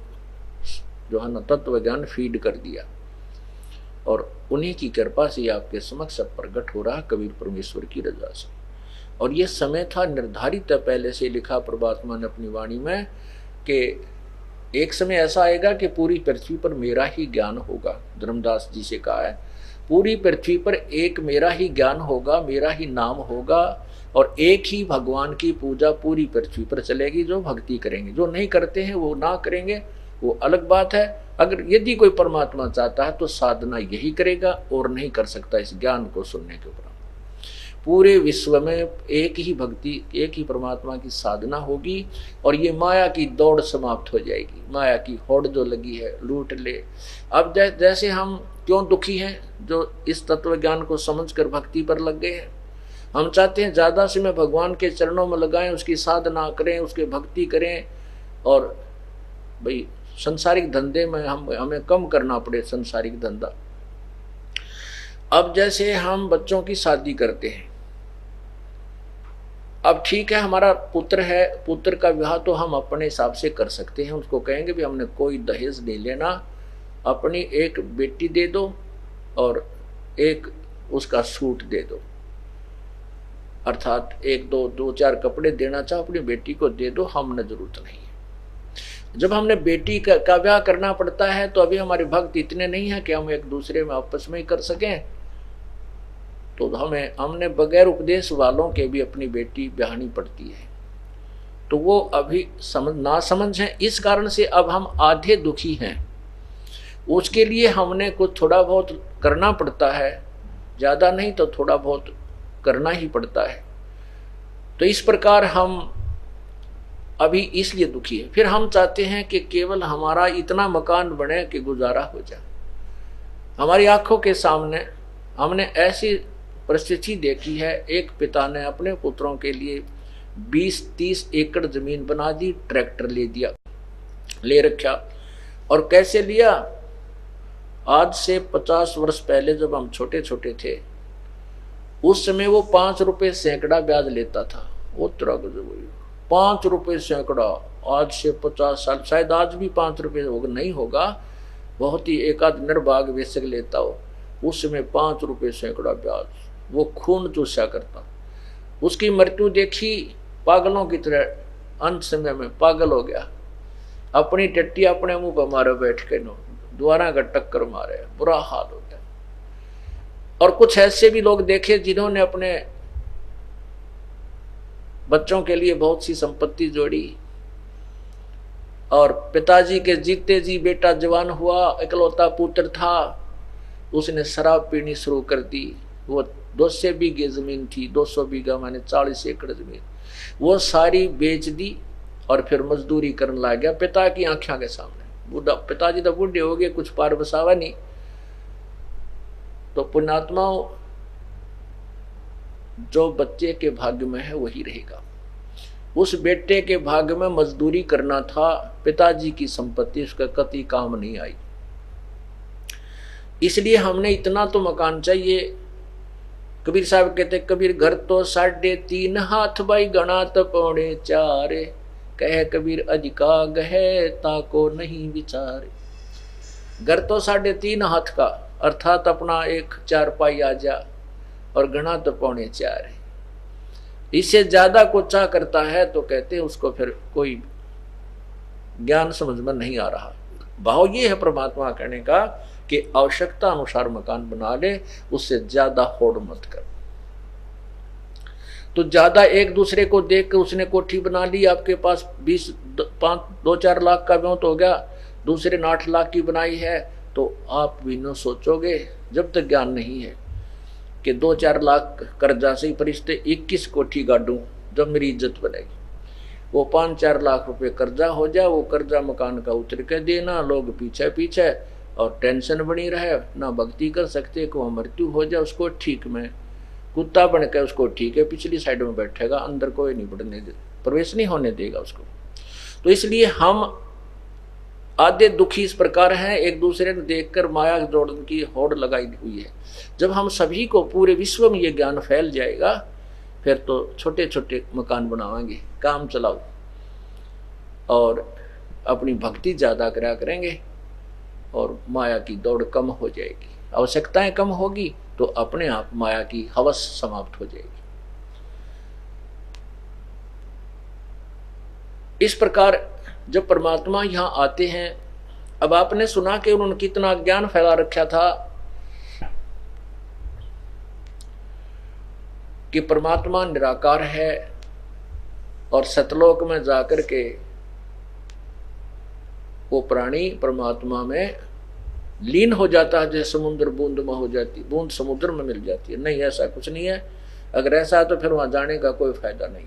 Speaker 2: जो है ना तत्व ज्ञान फीड कर दिया और उन्हीं की कृपा से आपके समक्ष सब प्रकट हो रहा कबीर परमेश्वर की रजा से। और ये समय था निर्धारित है, पहले से लिखा परमात्मा ने अपनी वाणी में कि एक समय ऐसा आएगा कि पूरी पृथ्वी पर मेरा ही ज्ञान होगा। धर्मदास जी से कहा है पूरी पृथ्वी पर एक मेरा ही ज्ञान होगा, मेरा ही नाम होगा और एक ही भगवान की पूजा पूरी पृथ्वी पर चलेगी। जो भक्ति करेंगे, जो नहीं करते हैं वो ना करेंगे, वो अलग बात है। अगर यदि कोई परमात्मा चाहता है तो साधना यही करेगा और नहीं कर सकता इस ज्ञान को सुनने के उपरांत। पूरे विश्व में एक ही भक्ति, एक ही परमात्मा की साधना होगी और ये माया की दौड़ समाप्त हो जाएगी। माया की होड़ जो लगी है लूट ले। अब जैसे हम क्यों दुखी हैं, जो इस तत्व ज्ञान को समझकर भक्ति पर लग गए हैं। हम चाहते हैं ज्यादा समय भगवान के चरणों में लगाएं, उसकी साधना करें, उसके भक्ति करें और भाई संसारिक धंधे में हमें कम करना पड़े संसारिक धंधा। अब जैसे हम बच्चों की शादी करते हैं, अब ठीक है हमारा पुत्र है, पुत्र का विवाह तो हम अपने हिसाब से कर सकते हैं। उसको कहेंगे भी हमने कोई दहेज नहीं लेना, अपनी एक बेटी दे दो और एक उसका सूट दे दो, अर्थात एक दो चार कपड़े देना चाहो अपनी बेटी को दे दो, हमने जरूरत नहीं है। जब हमने बेटी का ब्याह करना पड़ता है तो अभी हमारे भक्त इतने नहीं है कि हम एक दूसरे में आपस में ही कर सकें, तो हमने बगैर उपदेश वालों के भी अपनी बेटी ब्याहनी पड़ती है। तो वो अभी ना समझ है, इस कारण से अब हम आधे दुखी हैं। उसके लिए हमने कुछ थोड़ा बहुत करना पड़ता है, ज्यादा नहीं तो थोड़ा बहुत करना ही पड़ता है। तो इस प्रकार हम अभी इसलिए दुखी है। फिर हम चाहते हैं कि केवल हमारा इतना मकान बने कि गुजारा हो जाए। हमारी आंखों के सामने हमने ऐसी परिस्थिति देखी है, एक पिता ने अपने पुत्रों के लिए 20-30 एकड़ जमीन बना दी, ट्रैक्टर ले रखा। और कैसे लिया, आज से 50 वर्ष पहले जब हम छोटे छोटे थे उस समय वो 5 रुपए सैकड़ा ब्याज लेता था। वो 5 रुपए सैकड़ा, आज से 50 साल, शायद आज भी 5 रुपए नहीं होगा, बहुत ही एकाध निर्भाग बेशक लेता हो। उस समय 5 रुपए सैकड़ा ब्याज, वो खून चूसा करता। उसकी मृत्यु देखी पागलों की तरह, अंत समय में पागल हो गया, अपनी टट्टी अपने मुंह पर मारे बैठ के, द्वारा का टक्कर मारे, बुरा हाल हो गया। और कुछ ऐसे भी लोग देखे जिन्होंने अपने बच्चों के लिए बहुत सी संपत्ति जोड़ी और पिताजी के जीते जी बेटा जवान हुआ, इकलौता पुत्र था, उसने शराब पीनी शुरू कर दी। वो 200 बीघे जमीन थी, 200 बीघा माने 40 एकड़ जमीन, वो सारी बेच दी और फिर मजदूरी करने लग गया पिता की आंखों के सामने। बूढ़ा पिताजी तो बूढ़े हो गए, कुछ पार बसावा नहीं। तो पुण्यात्माओं, जो बच्चे के भाग्य में है वही रहेगा। उस बेटे के भाग्य में मजदूरी करना था, पिताजी की संपत्ति उसका कति काम नहीं आई। इसलिए हमने इतना तो मकान चाहिए। कबीर साहब कहते, कबीर घर तो 3.5 हाथ भाई गणा तो 4.25, कहे कबीर अधिका गहे ताको नहीं विचारे। घर तो 3.5 हाथ का, अर्थात अपना एक 4 पाई आ जा, और गणा तो 4.25 है। इससे ज्यादा को चाह करता है तो कहते हैं उसको फिर कोई ज्ञान समझ में नहीं आ रहा। भाव ये है परमात्मा कहने का कि आवश्यकता अनुसार मकान बना ले, उससे ज्यादा होड़ मत कर। तो ज्यादा एक दूसरे को देख के उसने कोठी बना ली, आपके पास 2-4 लाख का ब्योंत हो गया, दूसरे ने 8 लाख की बनाई है, तो आप भी न सोचोगे जब तक ज्ञान नहीं है कि 2-4 लाख कर्जा से ही परिस्थिति 21 कोठी गाड़ूं जब मेरी इज्जत बनेगी। वो 5-4 लाख रुपए कर्जा हो जाए, वो कर्जा मकान का उतर के देना, लोग पीछे पीछे और टेंशन बनी रहे, ना भक्ति कर सकते, को मृत्यु हो जाए उसको ठीक में कुत्ता बन के उसको ठीक है पिछली साइड में बैठेगा, अंदर कोई नहीं बढ़ने दे, प्रवेश नहीं होने देगा उसको। तो इसलिए हम आधे दुखी इस प्रकार हैं, एक दूसरे को देखकर माया जोड़न की होड़ लगाई हुई है। जब हम सभी को पूरे विश्व में ये ज्ञान फैल जाएगा, फिर तो छोटे छोटे मकान बनाएंगे, काम चलाओ और अपनी भक्ति ज्यादा करा करेंगे और माया की दौड़ कम हो जाएगी, आवश्यकताएं कम होगी, तो अपने आप माया की हवस समाप्त हो जाएगी। इस प्रकार जब परमात्मा यहाँ आते हैं, अब आपने सुना कि उन्होंने कितना ज्ञान फैला रखा था कि परमात्मा निराकार है और सतलोक में जाकर के वो प्राणी परमात्मा में लीन हो जाता है, जैसे समुद्र बूंद में हो जाती, बूंद समुद्र में मिल जाती है। नहीं, ऐसा कुछ नहीं है। अगर ऐसा है तो फिर वहां जाने का कोई फायदा नहीं।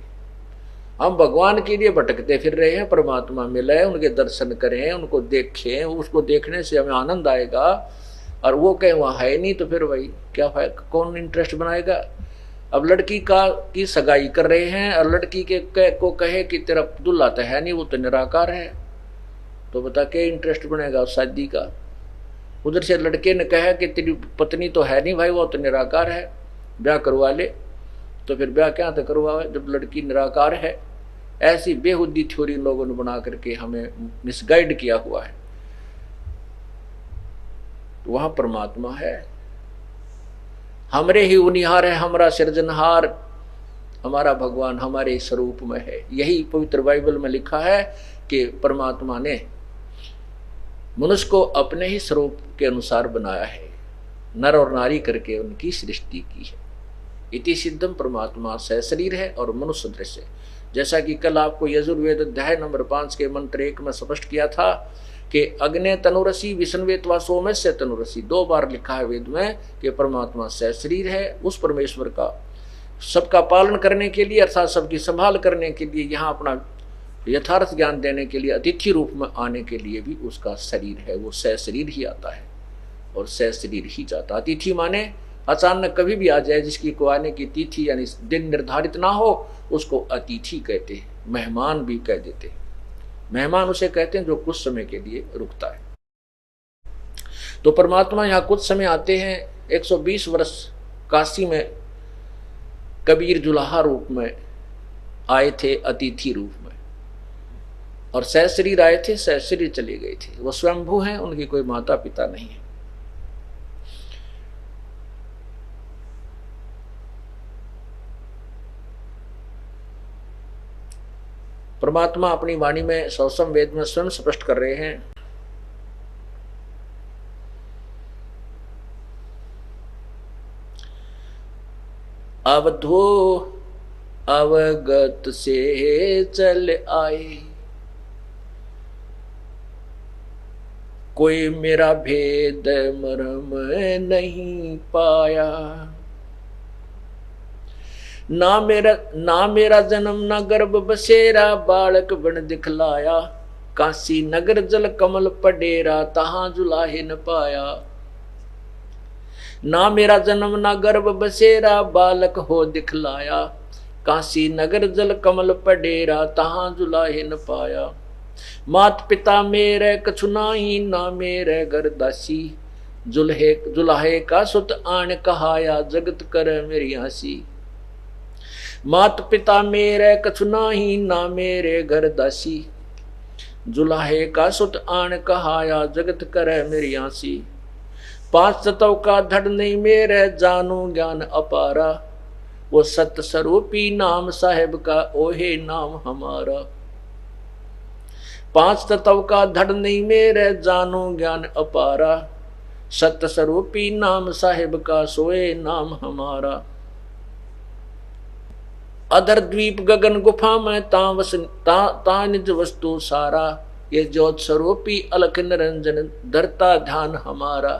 Speaker 2: हम भगवान के लिए भटकते फिर रहे हैं, परमात्मा मिले, उनके दर्शन करें, उनको देखें, उसको देखने से हमें आनंद आएगा, और वो कहें वहां है नहीं तो फिर वही क्या फायदा, कौन इंटरेस्ट बनाएगा। अब लड़की की सगाई कर रहे हैं और लड़की को कहे कि तेरा दुल्हा तो है नहीं, वो तो निराकार है, तो बता क्या इंटरेस्ट बनेगा उस शादी का। उधर से लड़के ने कहा कि तेरी पत्नी तो है नहीं भाई, वो तो निराकार है, ब्याह करवा ले, तो फिर ब्याह क्या तो करवावे जब लड़की निराकार है। ऐसी बेहुदी थ्योरी लोगों ने बना करके हमें मिसगाइड किया हुआ है। तो वहां परमात्मा है, हमरे ही उनिहार है, हमारा सृजनहार, हमारा भगवान हमारे स्वरूप में है। यही पवित्र बाइबल में लिखा है कि परमात्मा ने मनुष्य को अपने ही स्वरूप के अनुसार बनाया है, नर और नारी करके उनकी सृष्टि की है। इति सिद्धम, परमात्मा सशरीर है और मनुष्य सदृश है। जैसा कि कल आपको यजुर्वेद अध्याय नंबर 5 के मंत्र 1 में स्पष्ट किया था कि अग्ने तनुरसी विष्णुवेत्वा सोमस्य तनुरसी, 2 बार लिखा है वेद में कि परमात्मा सशरीर है। उस परमेश्वर का सबका पालन करने के लिए अर्थात सबकी संभाल करने के लिए, यहाँ अपना यथार्थ ज्ञान देने के लिए, अतिथि रूप में आने के लिए भी उसका शरीर है। वो सशरीर ही आता है और सशरीर ही जाता। अतिथि माने अचानक कभी भी आ जाए, जिसकी को आने की तिथि यानी दिन निर्धारित ना हो, उसको अतिथि कहते हैं, मेहमान भी कह देते हैं। मेहमान उसे कहते हैं जो कुछ समय के लिए रुकता है। तो परमात्मा यहाँ कुछ समय आते हैं। 120 वर्ष काशी में कबीर जुलाहा रूप में आए थे, अतिथि रूप में, और सशरीर आए थे, सशरीर चले गए थे। वो स्वयंभू हैं, उनकी कोई माता पिता नहीं है। परमात्मा अपनी वाणी में सौसम वेद में स्वयं स्पष्ट कर रहे हैं, अवधो अवगत से चल आए, कोई मेरा भेद मरम नहीं पाया। ना मेरा जन्म ना गर्भ बसेरा, बालक बन दिखलाया, काशी नगर जल कमल पडेरा, तहां जुलाहे न पाया। ना मेरा जन्म ना गर्भ बसेरा, बालक हो दिखलाया, काशी नगर जल कमल पडेरा, तहां जुलाहे न पाया। मात पिता मेरे कछु नाही, ना मेरे घर दासी, जुलाहे का सुत आन कहाया, जगत कर मेरी हंसी। मात पिता मेरे कछु नाही, ना मेरे घर दासी, जुलाहे का सुत आन कहाया, जगत करे मेरी आसी। 5 तत्व का धड़ नहीं मेरे, जानो ज्ञान अपारा, वो सत्य स्वरूपी नाम साहेब का, ओहे नाम हमारा। 5 तत्व का धड़ नहीं मेरे, जानो ज्ञान अपारा, सत्य स्वरूपी नाम साहेब का, सोए नाम हमारा। अधर द्वीप गगन गुफा में ता निज वस्तु सारा, ये ज्योत स्वरूपी अलख निरंजन, धरता ध्यान हमारा।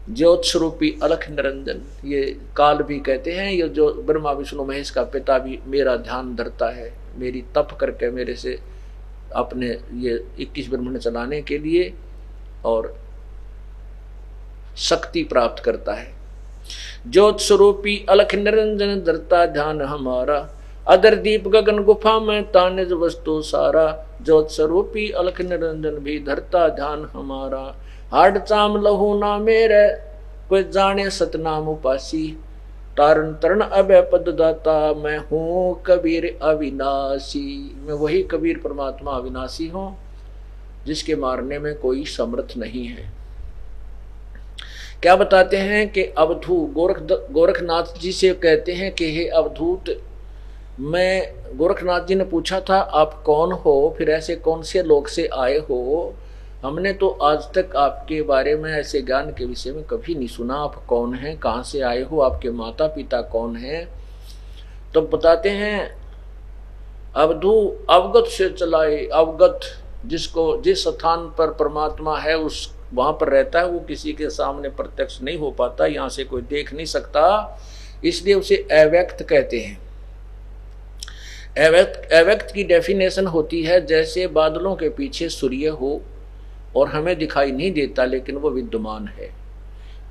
Speaker 2: ज्योत स्वरूपी अलख निरंजन, ये काल भी कहते हैं, ये जो ब्रह्मा विष्णु महेश का पिता भी मेरा ध्यान धरता है, मेरी तप करके मेरे से अपने ये 21 ब्रह्मांड चलाने के लिए और शक्ति प्राप्त करता है। ज्योत स्वरूपी अलख निरंजन धरता ध्यान हमारा, अदर दीप गगन गुफा में तानिज वस्तु सारा, ज्योत स्वरूपी अलख निरंजन भी धरता ध्यान हमारा। हाड चाम लहू ना मेरे कोई जाने सतनाम उपासी, तारण तरण अभय पद दाता, मैं हूँ कबीर अविनाशी। मैं वही कबीर परमात्मा अविनाशी हूँ जिसके मारने में कोई समर्थ नहीं है। क्या बताते हैं कि अवधू गोरखनाथ जी से कहते हैं कि हे अवधूत, मैं गोरखनाथ जी ने पूछा था आप कौन हो, फिर ऐसे कौन से लोग से आए हो, हमने तो आज तक आपके बारे में ऐसे ज्ञान के विषय में कभी नहीं सुना, आप कौन हैं, कहाँ से आए हो, आपके माता पिता कौन हैं। तो बताते हैं अवधू अवगत से चलाए, अवगत जिसको जिस स्थान पर परमात्मा है उस वहां पर रहता है, वो किसी के सामने प्रत्यक्ष नहीं हो पाता, यहाँ से कोई देख नहीं सकता, इसलिए उसे अव्यक्त कहते हैं। अव्यक्त की डेफिनेशन होती है जैसे बादलों के पीछे सूर्य हो और हमें दिखाई नहीं देता लेकिन वो विद्यमान है,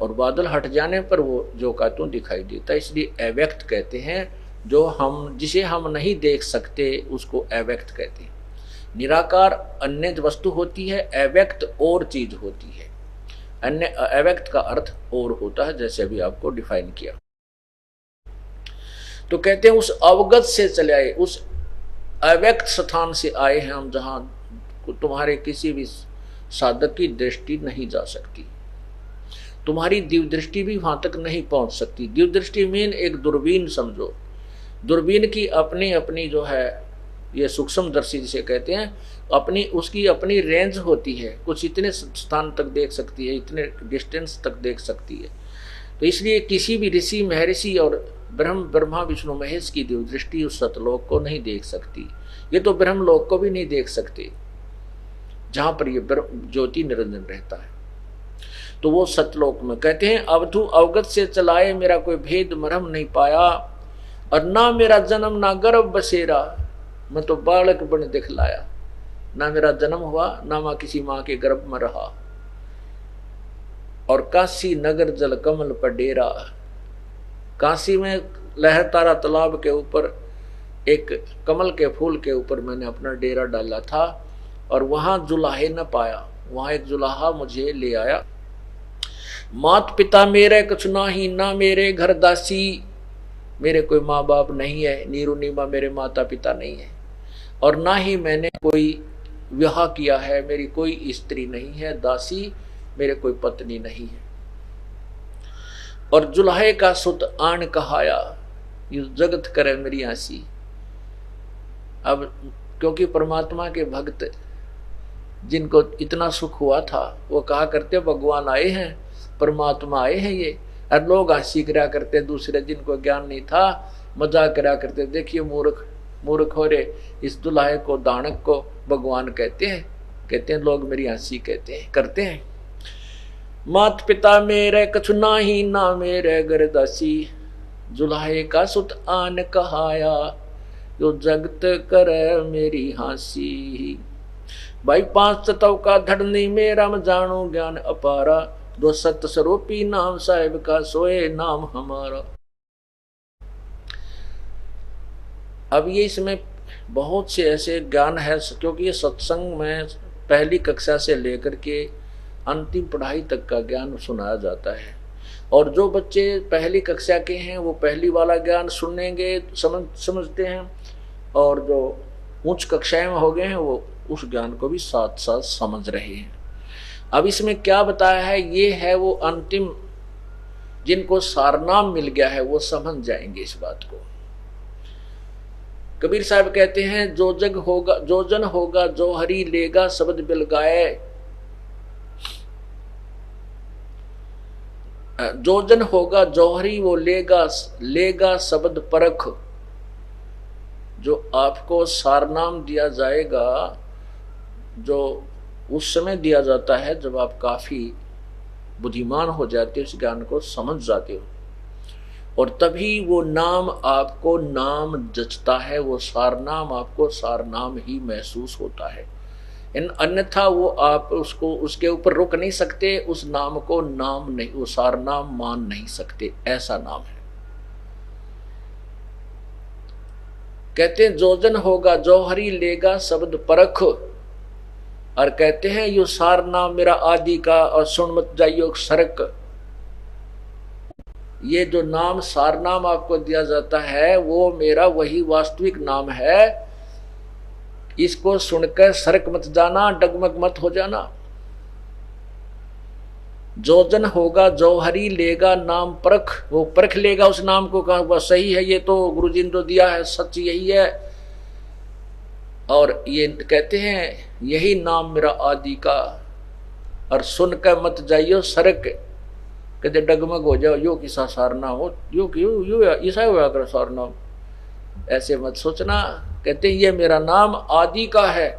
Speaker 2: और बादल हट जाने पर वो जो का त्यों दिखाई देता, इसलिए अव्यक्त कहते हैं। जिसे हम नहीं देख सकते उसको अव्यक्त कहते हैं। निराकार अन्य वस्तु होती है, अव्यक्त और चीज होती है। अन्य अव्यक्त का अर्थ और होता है, जैसे अभी आपको डिफाइन किया। तो कहते हैं उस अवगत से चले आए, उस अव्यक्त स्थान से आए हैं हम, जहां तुम्हारे किसी भी साधक की दृष्टि नहीं जा सकती, तुम्हारी दिव्य दृष्टि भी वहां तक नहीं पहुंच सकती। दिव्य दृष्टि मीन एक दूरबीन समझो, दूरबीन की अपनी अपनी जो है ये सूक्ष्म दर्शी जिसे कहते हैं, उसकी अपनी रेंज होती है, कुछ इतने स्थान तक देख सकती है, इतने डिस्टेंस तक देख सकती है। तो इसलिए किसी भी ऋषि महर्षि और ब्रह्मा विष्णु महेश की दिव्य दृष्टि उस सतलोक को नहीं देख सकती, ये तो ब्रह्मलोक को भी नहीं देख सकते जहां पर ये ज्योति निरंजन रहता है। तो वो सतलोक में कहते हैं अवधू अवगत से चलाए, मेरा कोई भेद मरहम नहीं पाया, और ना मेरा जन्म ना गर्भ बसेरा, मैं तो बालक बन दिखलाया, ना मेरा जन्म हुआ ना मैं किसी माँ के गर्भ में रहा, और काशी नगर जल कमल पर डेरा, काशी में लहरतारा तालाब के ऊपर एक कमल के फूल के ऊपर मैंने अपना डेरा डाला था, और वहां जुलाहे न पाया, वहां एक जुलाहा मुझे ले आया। मात पिता मेरे कुछ ना ही, ना मेरे घर दासी, मेरे कोई माँ बाप नहीं है, नीरू नीमा मेरे माता पिता नहीं है, और ना ही मैंने कोई विवाह किया है, मेरी कोई स्त्री नहीं है, दासी मेरे कोई पत्नी नहीं है। और जुलाहे का सुत आन कहाया, यू जगत करे मेरी आसी। अब क्योंकि परमात्मा के भक्त जिनको इतना सुख हुआ था वो कहा करते भगवान आए हैं, परमात्मा आए हैं ये, और लोग हंसी करा करते दूसरे, जिनको ज्ञान नहीं था मजाक करा करते, देखिए मूर्ख हो रे, इस दुल्हे को दानक को भगवान कहते हैं लोग, मेरी हंसी करते हैं। मात पिता मेरे कछु नाही, ना मेरे घर दासी, जुलाहे का सुत आन कहाया, जो जगत करे मेरी हंसी। भाई 5 तत्व का धड़नी मेरा मैं जानू ज्ञान अपारा, दो सत्य स्वरूपी नाम साहिब का सोए नाम हमारा। अब ये इसमें बहुत से ऐसे ज्ञान है, क्योंकि ये सत्संग में पहली कक्षा से लेकर के अंतिम पढ़ाई तक का ज्ञान सुनाया जाता है, और जो बच्चे पहली कक्षा के हैं वो पहली वाला ज्ञान सुनेंगे, समझते हैं, और जो उच्च कक्षाएं में हो गए हैं वो उस ज्ञान को भी साथ साथ समझ रहे हैं। अब इसमें क्या बताया है, ये है वो अंतिम, जिनको सारनाम मिल गया है वो समझ जाएंगे इस बात को। कबीर साहब कहते हैं जो जग होगा जो जन होगा जो हरि लेगा शब्द बिल गाए, जो जन होगा जौहरी वो लेगा शब्द परख। जो आपको सारनाम दिया जाएगा, जो उस समय दिया जाता है जब आप काफी बुद्धिमान हो जाते हो, उस ज्ञान को समझ जाते हो, और तभी वो नाम आपको नाम जचता है, वो सार नाम आपको सार नाम ही महसूस होता है। अन्यथा वो आप उसको उसके ऊपर रुक नहीं सकते, उस नाम को नाम नहीं, वो सार नाम मान नहीं सकते, ऐसा नाम है। कहते हैं जोजन होगा जौहरी लेगा शब्द परख, और कहते हैं यो सार नाम मेरा आदि का और सुन मत जाइयो सरक। ये जो नाम सार नाम आपको दिया जाता है वो मेरा वही वास्तविक नाम है, इसको सुनकर सरक मत जाना, डगमग मत हो जाना। जोजन होगा जौहरी लेगा नाम परख, वो परख लेगा उस नाम को, कहा वह सही है, ये तो गुरुजी ने जो दिया है सच यही है। और ये कहते हैं यही नाम मेरा आदि का, और सुनकर मत जाइयो सरक, कहते डगमग हो जाओ, यो किसा सारना हो, यो ऐसा हुआ कर सारना, ऐसे मत सोचना। कहते हैं ये मेरा नाम आदि का है।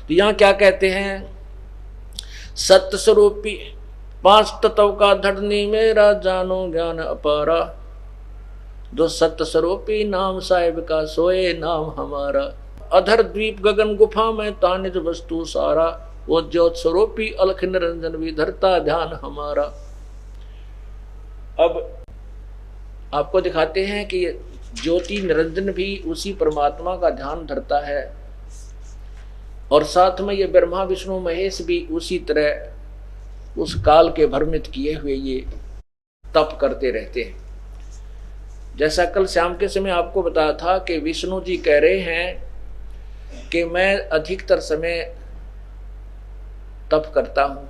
Speaker 2: तो यहाँ क्या कहते हैं, सत्य स्वरूपी 5 तत्व का धरनी मेरा जानो ज्ञान अपारा, जो सत्य स्वरूपी नाम साहिब का सोए नाम हमारा। अधर द्वीप गगन गुफा में तानिज वस्तु सारा, वो ज्योत स्वरूपी अलख निरंजन विधरता ध्यान हमारा। अब आपको दिखाते हैं कि ज्योति निरंजन भी उसी परमात्मा का ध्यान धरता है, और साथ में ये ब्रह्मा विष्णु महेश भी उसी तरह उस काल के भ्रमित किए हुए ये तप करते रहते हैं। जैसा कल शाम के समय आपको बताया था कि विष्णु जी कह रहे हैं कि मैं अधिकतर समय तप करता हूं,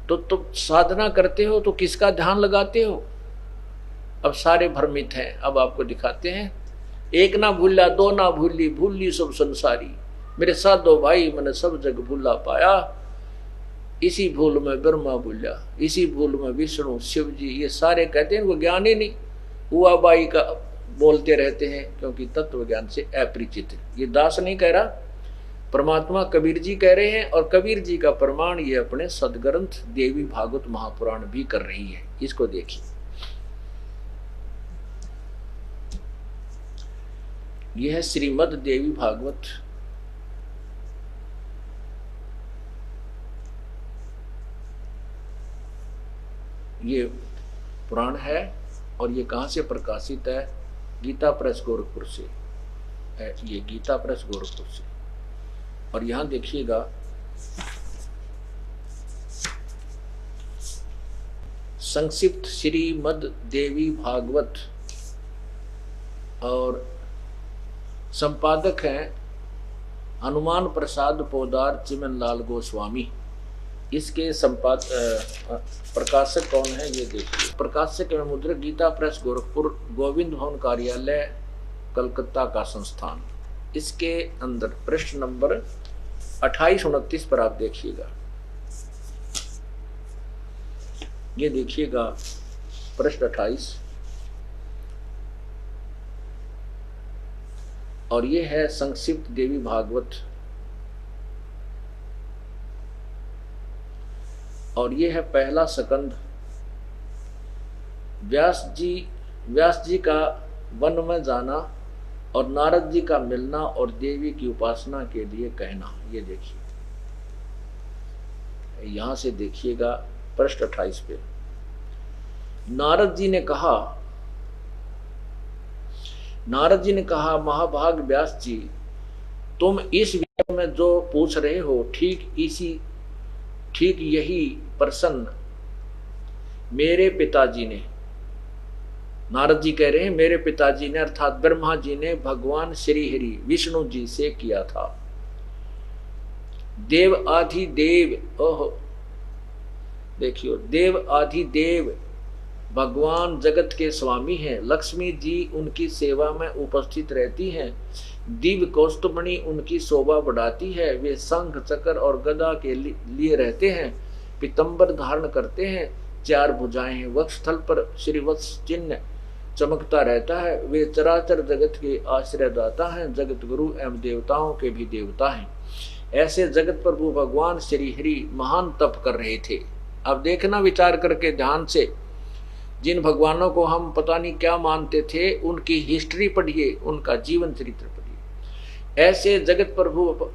Speaker 2: तो तुम साधना करते हो तो किसका ध्यान लगाते हो? अब सारे भ्रमित हैं। अब आपको दिखाते हैं, एक ना भूला दो ना भूली, भूली सब संसारी, मेरे साथ दो भाई मैंने सब जग भूला पाया, इसी भूल में ब्रह्मा भूला, इसी भूल में विष्णु शिव जी, ये सारे कहते हैं वो ज्ञान ही नहीं हुआ बाई का बोलते रहते हैं, क्योंकि तत्व ज्ञान से अपरिचित है। ये दास नहीं कह रहा, परमात्मा कबीर जी कह रहे हैं, और कबीर जी का प्रमाण ये अपने सदग्रंथ देवी भागवत महापुराण भी कर रही है। इसको देखिए, यह है श्रीमद देवी भागवत, ये पुराण है, और ये कहाँ से प्रकाशित है? गीता प्रेस गोरखपुर से है, ये गीता प्रेस गोरखपुर से। और यहां देखिएगा संक्षिप्त श्रीमद देवी भागवत, और संपादक हैं हनुमान प्रसाद पोदार चिमन लाल गोस्वामी। इसके प्रकाशक कौन है ये देखिए, प्रकाशक एवं मुद्रक गीता प्रेस गोरखपुर, गोविंद भवन कार्यालय कलकत्ता का संस्थान। इसके अंदर पृष्ठ नंबर 28-29 पर आप देखिएगा, ये देखिएगा पृष्ठ 28, और ये है संक्षिप्त देवी भागवत, और ये है पहला सकंद। व्यास जी का वन में जाना और नारद जी का मिलना और देवी की उपासना के लिए कहना, ये देखिए, यहां से देखिएगा पृष्ठ 28 पे। नारद जी ने कहा महाभाग व्यास जी, तुम इस विषय में जो पूछ रहे हो ठीक यही प्रश्न मेरे पिताजी ने, नारद जी कह रहे हैं मेरे पिताजी ने अर्थात ब्रह्मा जी ने भगवान श्री हरि विष्णु जी से किया था। देव आदि देव, ओहो देखियो, देव आदि देव भगवान जगत के स्वामी हैं। लक्ष्मी जी उनकी सेवा में उपस्थित रहती हैं। दिव्य कौस्तुभमणि उनकी शोभा बढ़ाती है। वे शंख चक्र और गदा के लिए रहते हैं। पीतंबर धारण करते हैं। 4 भुजाएं हैं। वक्षस्थल पर श्रीवत्स चिन्ह चमकता रहता है। वे चराचर जगत के आश्रयदाता हैं। जगत गुरु एवं देवताओं के भी देवता हैं। ऐसे जगत प्रभु भगवान श्री हरि महान तप कर रहे थे। अब देखना विचार करके ध्यान से, जिन भगवानों को हम पता नहीं क्या मानते थे उनकी हिस्ट्री पढ़िए, उनका जीवन चरित्र पढ़िए। ऐसे जगत प्रभु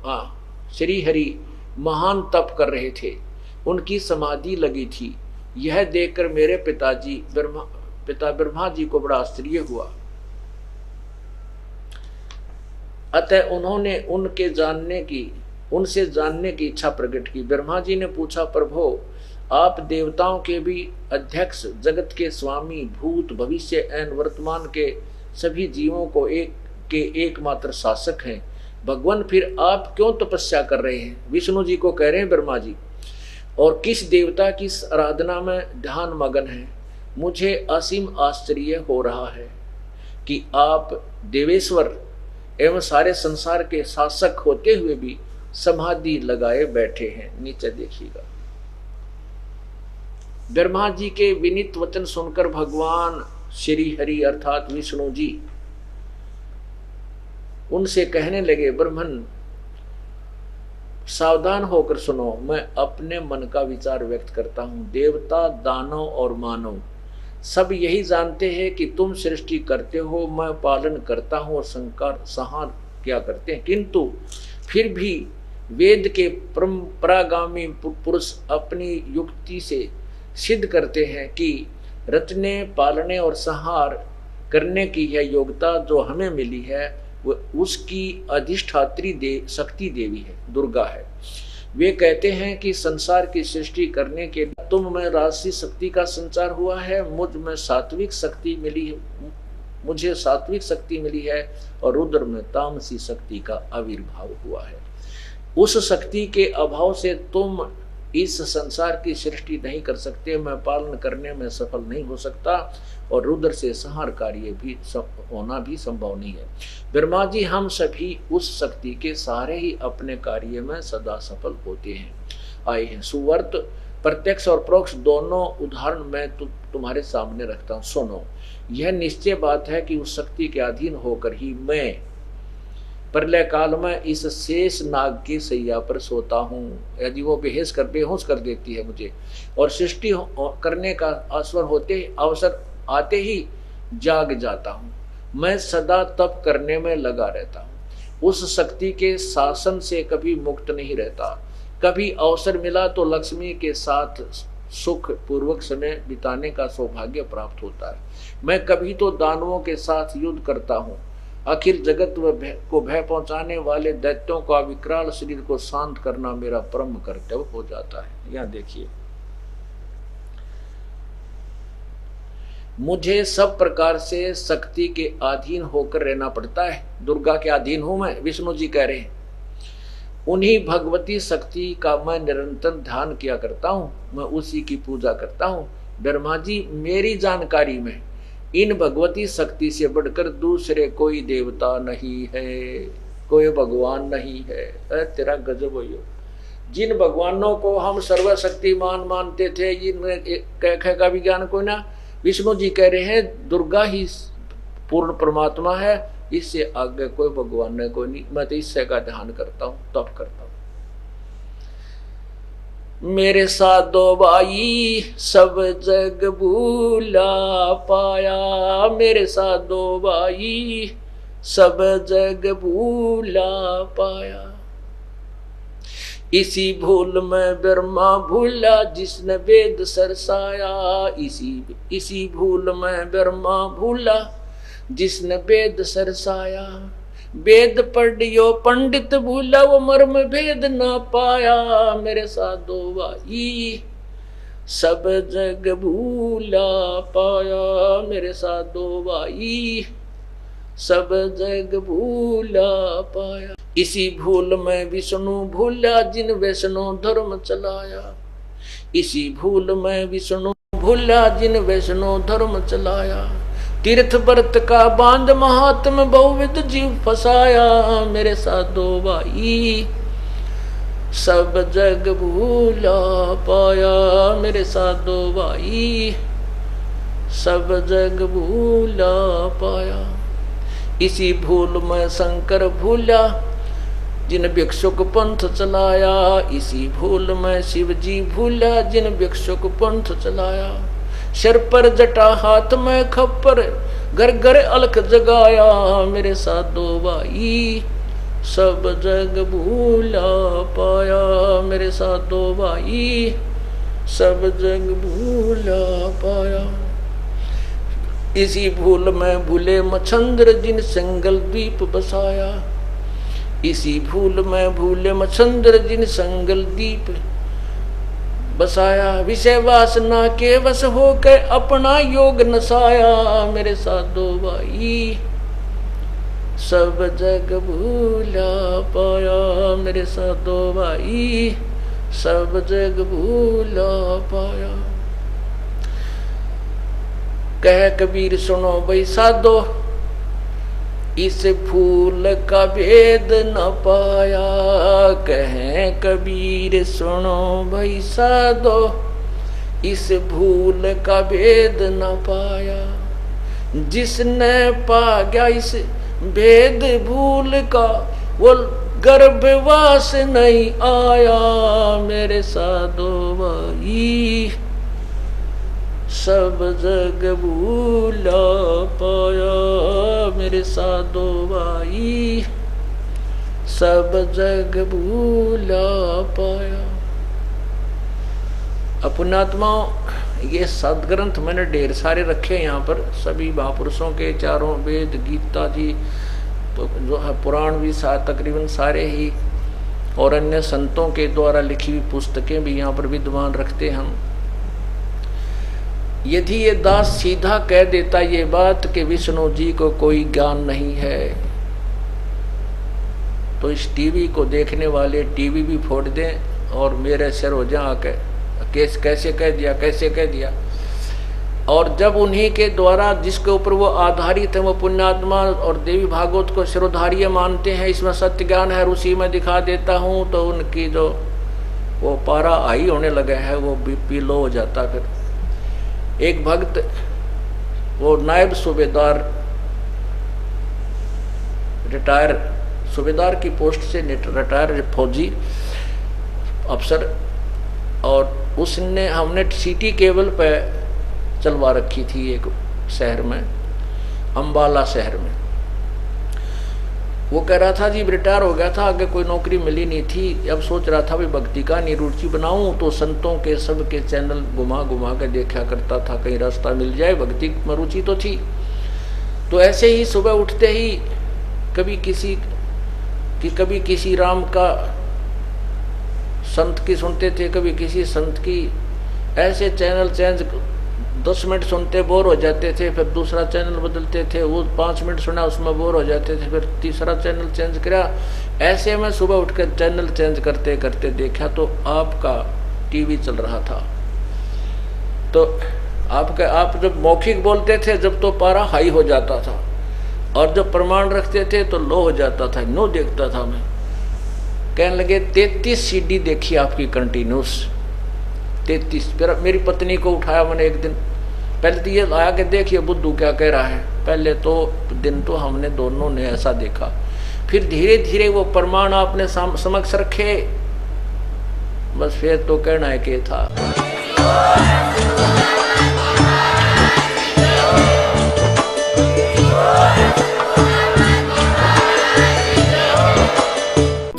Speaker 2: श्री हरि महान तप कर रहे थे, उनकी समाधि लगी थी। यह देखकर मेरे पिता ब्रह्मा जी को बड़ा आश्चर्य हुआ। अतः उन्होंने उनसे जानने की इच्छा प्रकट की। ब्रह्मा जी ने पूछा, प्रभु आप देवताओं के भी अध्यक्ष, जगत के स्वामी, भूत भविष्य एवं वर्तमान के सभी जीवों को एकमात्र शासक हैं। भगवान फिर आप क्यों तपस्या कर रहे हैं? विष्णु जी को कह रहे हैं ब्रह्मा जी, और किस देवता की आराधना में ध्यान मगन है? मुझे असीम आश्चर्य हो रहा है कि आप देवेश्वर एवं सारे संसार के शासक होते हुए भी समाधि लगाए बैठे हैं। नीचे देखिएगा। ब्रह्मा जी के विनीत वचन सुनकर भगवान श्री हरि अर्थात विष्णु जी उनसे कहने लगे, ब्रह्मन सावधान होकर सुनो, मैं अपने मन का विचार व्यक्त करता हूं। देवता, दानव और मानव सब यही जानते हैं कि तुम सृष्टि करते हो, मैं पालन करता हूं और संहार क्या करते हैं, किंतु फिर भी वेद के परंपरागामी पुरुष अपनी युक्ति से सिद्ध करते हैं कि रचने, पालने और संहार करने की यह योग्यता जो हमें मिली है वो उसकी अधिष्ठात्री शक्ति देवी है, दुर्गा है। वे कहते हैं कि संसार की सृष्टि करने के तुम में राजसी शक्ति का संचार हुआ है, मुझे सात्विक शक्ति मिली है और रुद्र में तामसी शक्ति का आविर्भाव हुआ है। उस शक्ति के अभाव से तुम इस संसार की सृष्टि नहीं कर सकते, मैं पालन करने में सफल नहीं हो सकता और रुद्र से संहार कार्य भी होना भी संभव नहीं है। ब्रह्मा जी, हम सभी उस शक्ति के सहारे ही अपने कार्य में सदा सफल होते हैं आए हैं। सुवर्त, प्रत्यक्ष और परोक्ष दोनों उदाहरण मैं तुम्हारे सामने रखता हूँ। सुनो, यह निश्चय बात है कि उस शक्ति के अधीन होकर ही मैं प्रलय काल में इस शेष नाग की सैया पर सोता हूँ। यदि वो बेहोश कर देती है मुझे, और सृष्टि करने का अवसर आते ही जाग जाता हूँ। मैं सदा तप करने में लगा रहता हूँ, उस शक्ति के शासन से कभी मुक्त नहीं रहता। कभी अवसर मिला तो लक्ष्मी के साथ सुख पूर्वक समय बिताने का सौभाग्य प्राप्त होता है। मैं कभी तो दानवों के साथ युद्ध करता हूँ। अखिल जगत को भय पहुंचाने वाले दैत्यों का विकराल शरीर को शांत करना मेरा परम कर्तव्य हो जाता है। यहाँ देखिए, मुझे सब प्रकार से शक्ति के अधीन होकर रहना पड़ता है। दुर्गा के अधीन हूं मैं, विष्णु जी कह रहे हैं। उन्हीं भगवती शक्ति का मैं निरंतर ध्यान किया करता हूँ, मैं उसी की पूजा करता हूँ। ब्रह्मा जी, मेरी जानकारी में इन भगवती शक्ति से बढ़कर दूसरे कोई देवता नहीं है, कोई भगवान नहीं है। तेरा गजब हो। जिन भगवानों को हम सर्वशक्तिमान मानते थे, जिनमें कह का भी ज्ञान कोई ना, विष्णु जी कह रहे हैं दुर्गा ही पूर्ण परमात्मा है, इससे आगे कोई भगवान नहीं, कोई नहीं। मैं तो इससे का ध्यान करता हूँ, तप करता हूँ। मेरे साधो भाई सब जग भूला पाया, मेरे साधो भाई सब जग भूला पाया। इसी भूल में ब्रह्मा भूला जिसने वेद सरसाया, इसी भूल में ब्रह्मा भूला जिसने वेद सरसाया। वेद पढ़ियो पंडित भूला, वो मर्म भेद ना पाया। मेरे साधो भाई सब जग भूला पाया, मेरे साधो भाई सब जग भूला पाया। इसी भूल में विष्णु भूला जिन वैष्णो धर्म चलाया, इसी भूल में विष्णु भूला जिन वैष्णो धर्म चलाया। तीर्थ व्रत का बांध महात्म बहुविध जीव फसाया। मेरे साधो भाई सब जग भूला पाया, मेरे साधो भाई सब जग भूला पाया। इसी भूल में शंकर भूला जिन भिक्षुक पंथ चलाया, इसी भूल में शिव जी भूला जिन भिक्षुक पंथ चलाया। सिर पर जटा हाथ में खप्पर, घर घर अलख जगाया, मेरे साधो भाई सब जग भूला पाया, मेरे साधो भाई सब जग भूला पाया। इसी भूल में भूले मच्छंद्र जिन संगल द्वीप बसाया, इसी भूल में भूले मच्छंद्र जिन संगल द्वीप बसाया। विषय वासना के वश होकर अपना योग नसाया, मेरे साधो भाई सब जग भूला पाया, मेरे साधो भाई सब जग भूला पाया। कह कबीर सुनो भाई साधो, इस भूल का भेद न पाया। कहें कबीर सुनो भाई साधो, इस भूल का भेद न पाया। जिसने पा गया इस भेद भूल का, वो गर्भवास नहीं आया, मेरे साधो भाई सब जग भूला पाया, मेरे साधो भाई सब जग भूला पाया। पुण्यात्माओं, ये सदग्रंथ मैंने ढेर सारे रखे यहाँ पर, सभी महापुरुषों के चारों वेद, गीता जी, तो जो है पुराण भी तकरीबन सारे ही, और अन्य संतों के द्वारा लिखी हुई पुस्तकें भी यहाँ पर विद्वान रखते हम। यदि ये दास सीधा कह देता ये बात कि विष्णु जी को कोई ज्ञान नहीं है, तो इस टीवी को देखने वाले टीवी भी फोड़ दें और मेरे सिर हो जाए आके कैसे कह दिया, कैसे कह दिया। और जब उन्हीं के द्वारा जिसके ऊपर वो आधारित है, वो पुण्यात्मा और देवी भागवत को शिरोधार्य मानते हैं, इसमें सत्य ज्ञान है, उसी में दिखा देता हूँ, तो उनकी जो वो पारा हाई होने लगे है, वो बीपी लो हो जाता। फिर एक भक्त, वो नायब सूबेदार, रिटायर सूबेदार की पोस्ट से रिटायर फौजी अफसर, और उसने हमने सिटी केबल पे चलवा रखी थी एक शहर में, अम्बाला शहर में। वो कह रहा था जी रिटायर हो गया था, आगे कोई नौकरी मिली नहीं थी, अब सोच रहा था भाई भक्ति का रुचि बनाऊं, तो संतों के सब के चैनल घुमा घुमा के देखा करता था, कहीं रास्ता मिल जाए, भक्ति में रुचि तो थी। तो ऐसे ही सुबह उठते ही कभी किसी राम का संत की सुनते थे, कभी किसी संत की, ऐसे चैनल चेंज 10 मिनट सुनते बोर हो जाते थे, फिर दूसरा चैनल बदलते थे, वो 5 मिनट सुना उसमें बोर हो जाते थे, फिर तीसरा चैनल चेंज किया। ऐसे में सुबह उठकर चैनल चेंज करते करते देखा तो आपका टीवी चल रहा था। तो आप जब मौखिक बोलते थे जब तो पारा हाई हो जाता था, और जब प्रमाण रखते थे तो लो हो जाता था। नो देखता था मैं, कहने लगे 33 सीडी देखी आपकी कंटिन्यूस, 33। फिर मेरी पत्नी को उठाया मैंने एक दिन, पहले तो ये आया कि देखिए बुद्धू क्या कह रहा है। पहले तो दिन तो हमने दोनों ने ऐसा देखा, फिर धीरे धीरे वो प्रमाण आपने समक्ष रखे, बस फिर तो कहना है कि था।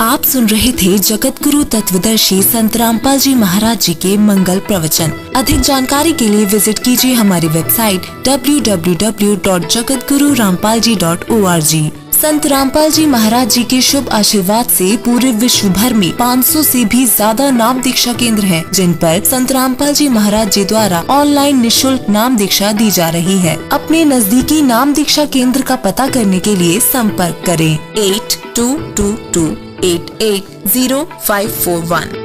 Speaker 3: आप सुन रहे थे जगत गुरु तत्वदर्शी संत रामपाल जी महाराज जी के मंगल प्रवचन। अधिक जानकारी के लिए विजिट कीजिए हमारी वेबसाइट www.jagatgururampalji.org। संत रामपाल जी महाराज जी के शुभ आशीर्वाद से पूरे विश्व भर में 500 से भी ज्यादा नाम दीक्षा केंद्र हैं, जिन पर संत रामपाल जी महाराज जी द्वारा ऑनलाइन निशुल्क नाम दीक्षा दी जा रही है। अपने नजदीकी नाम दीक्षा केंद्र का पता करने के लिए संपर्क करें 8222880541।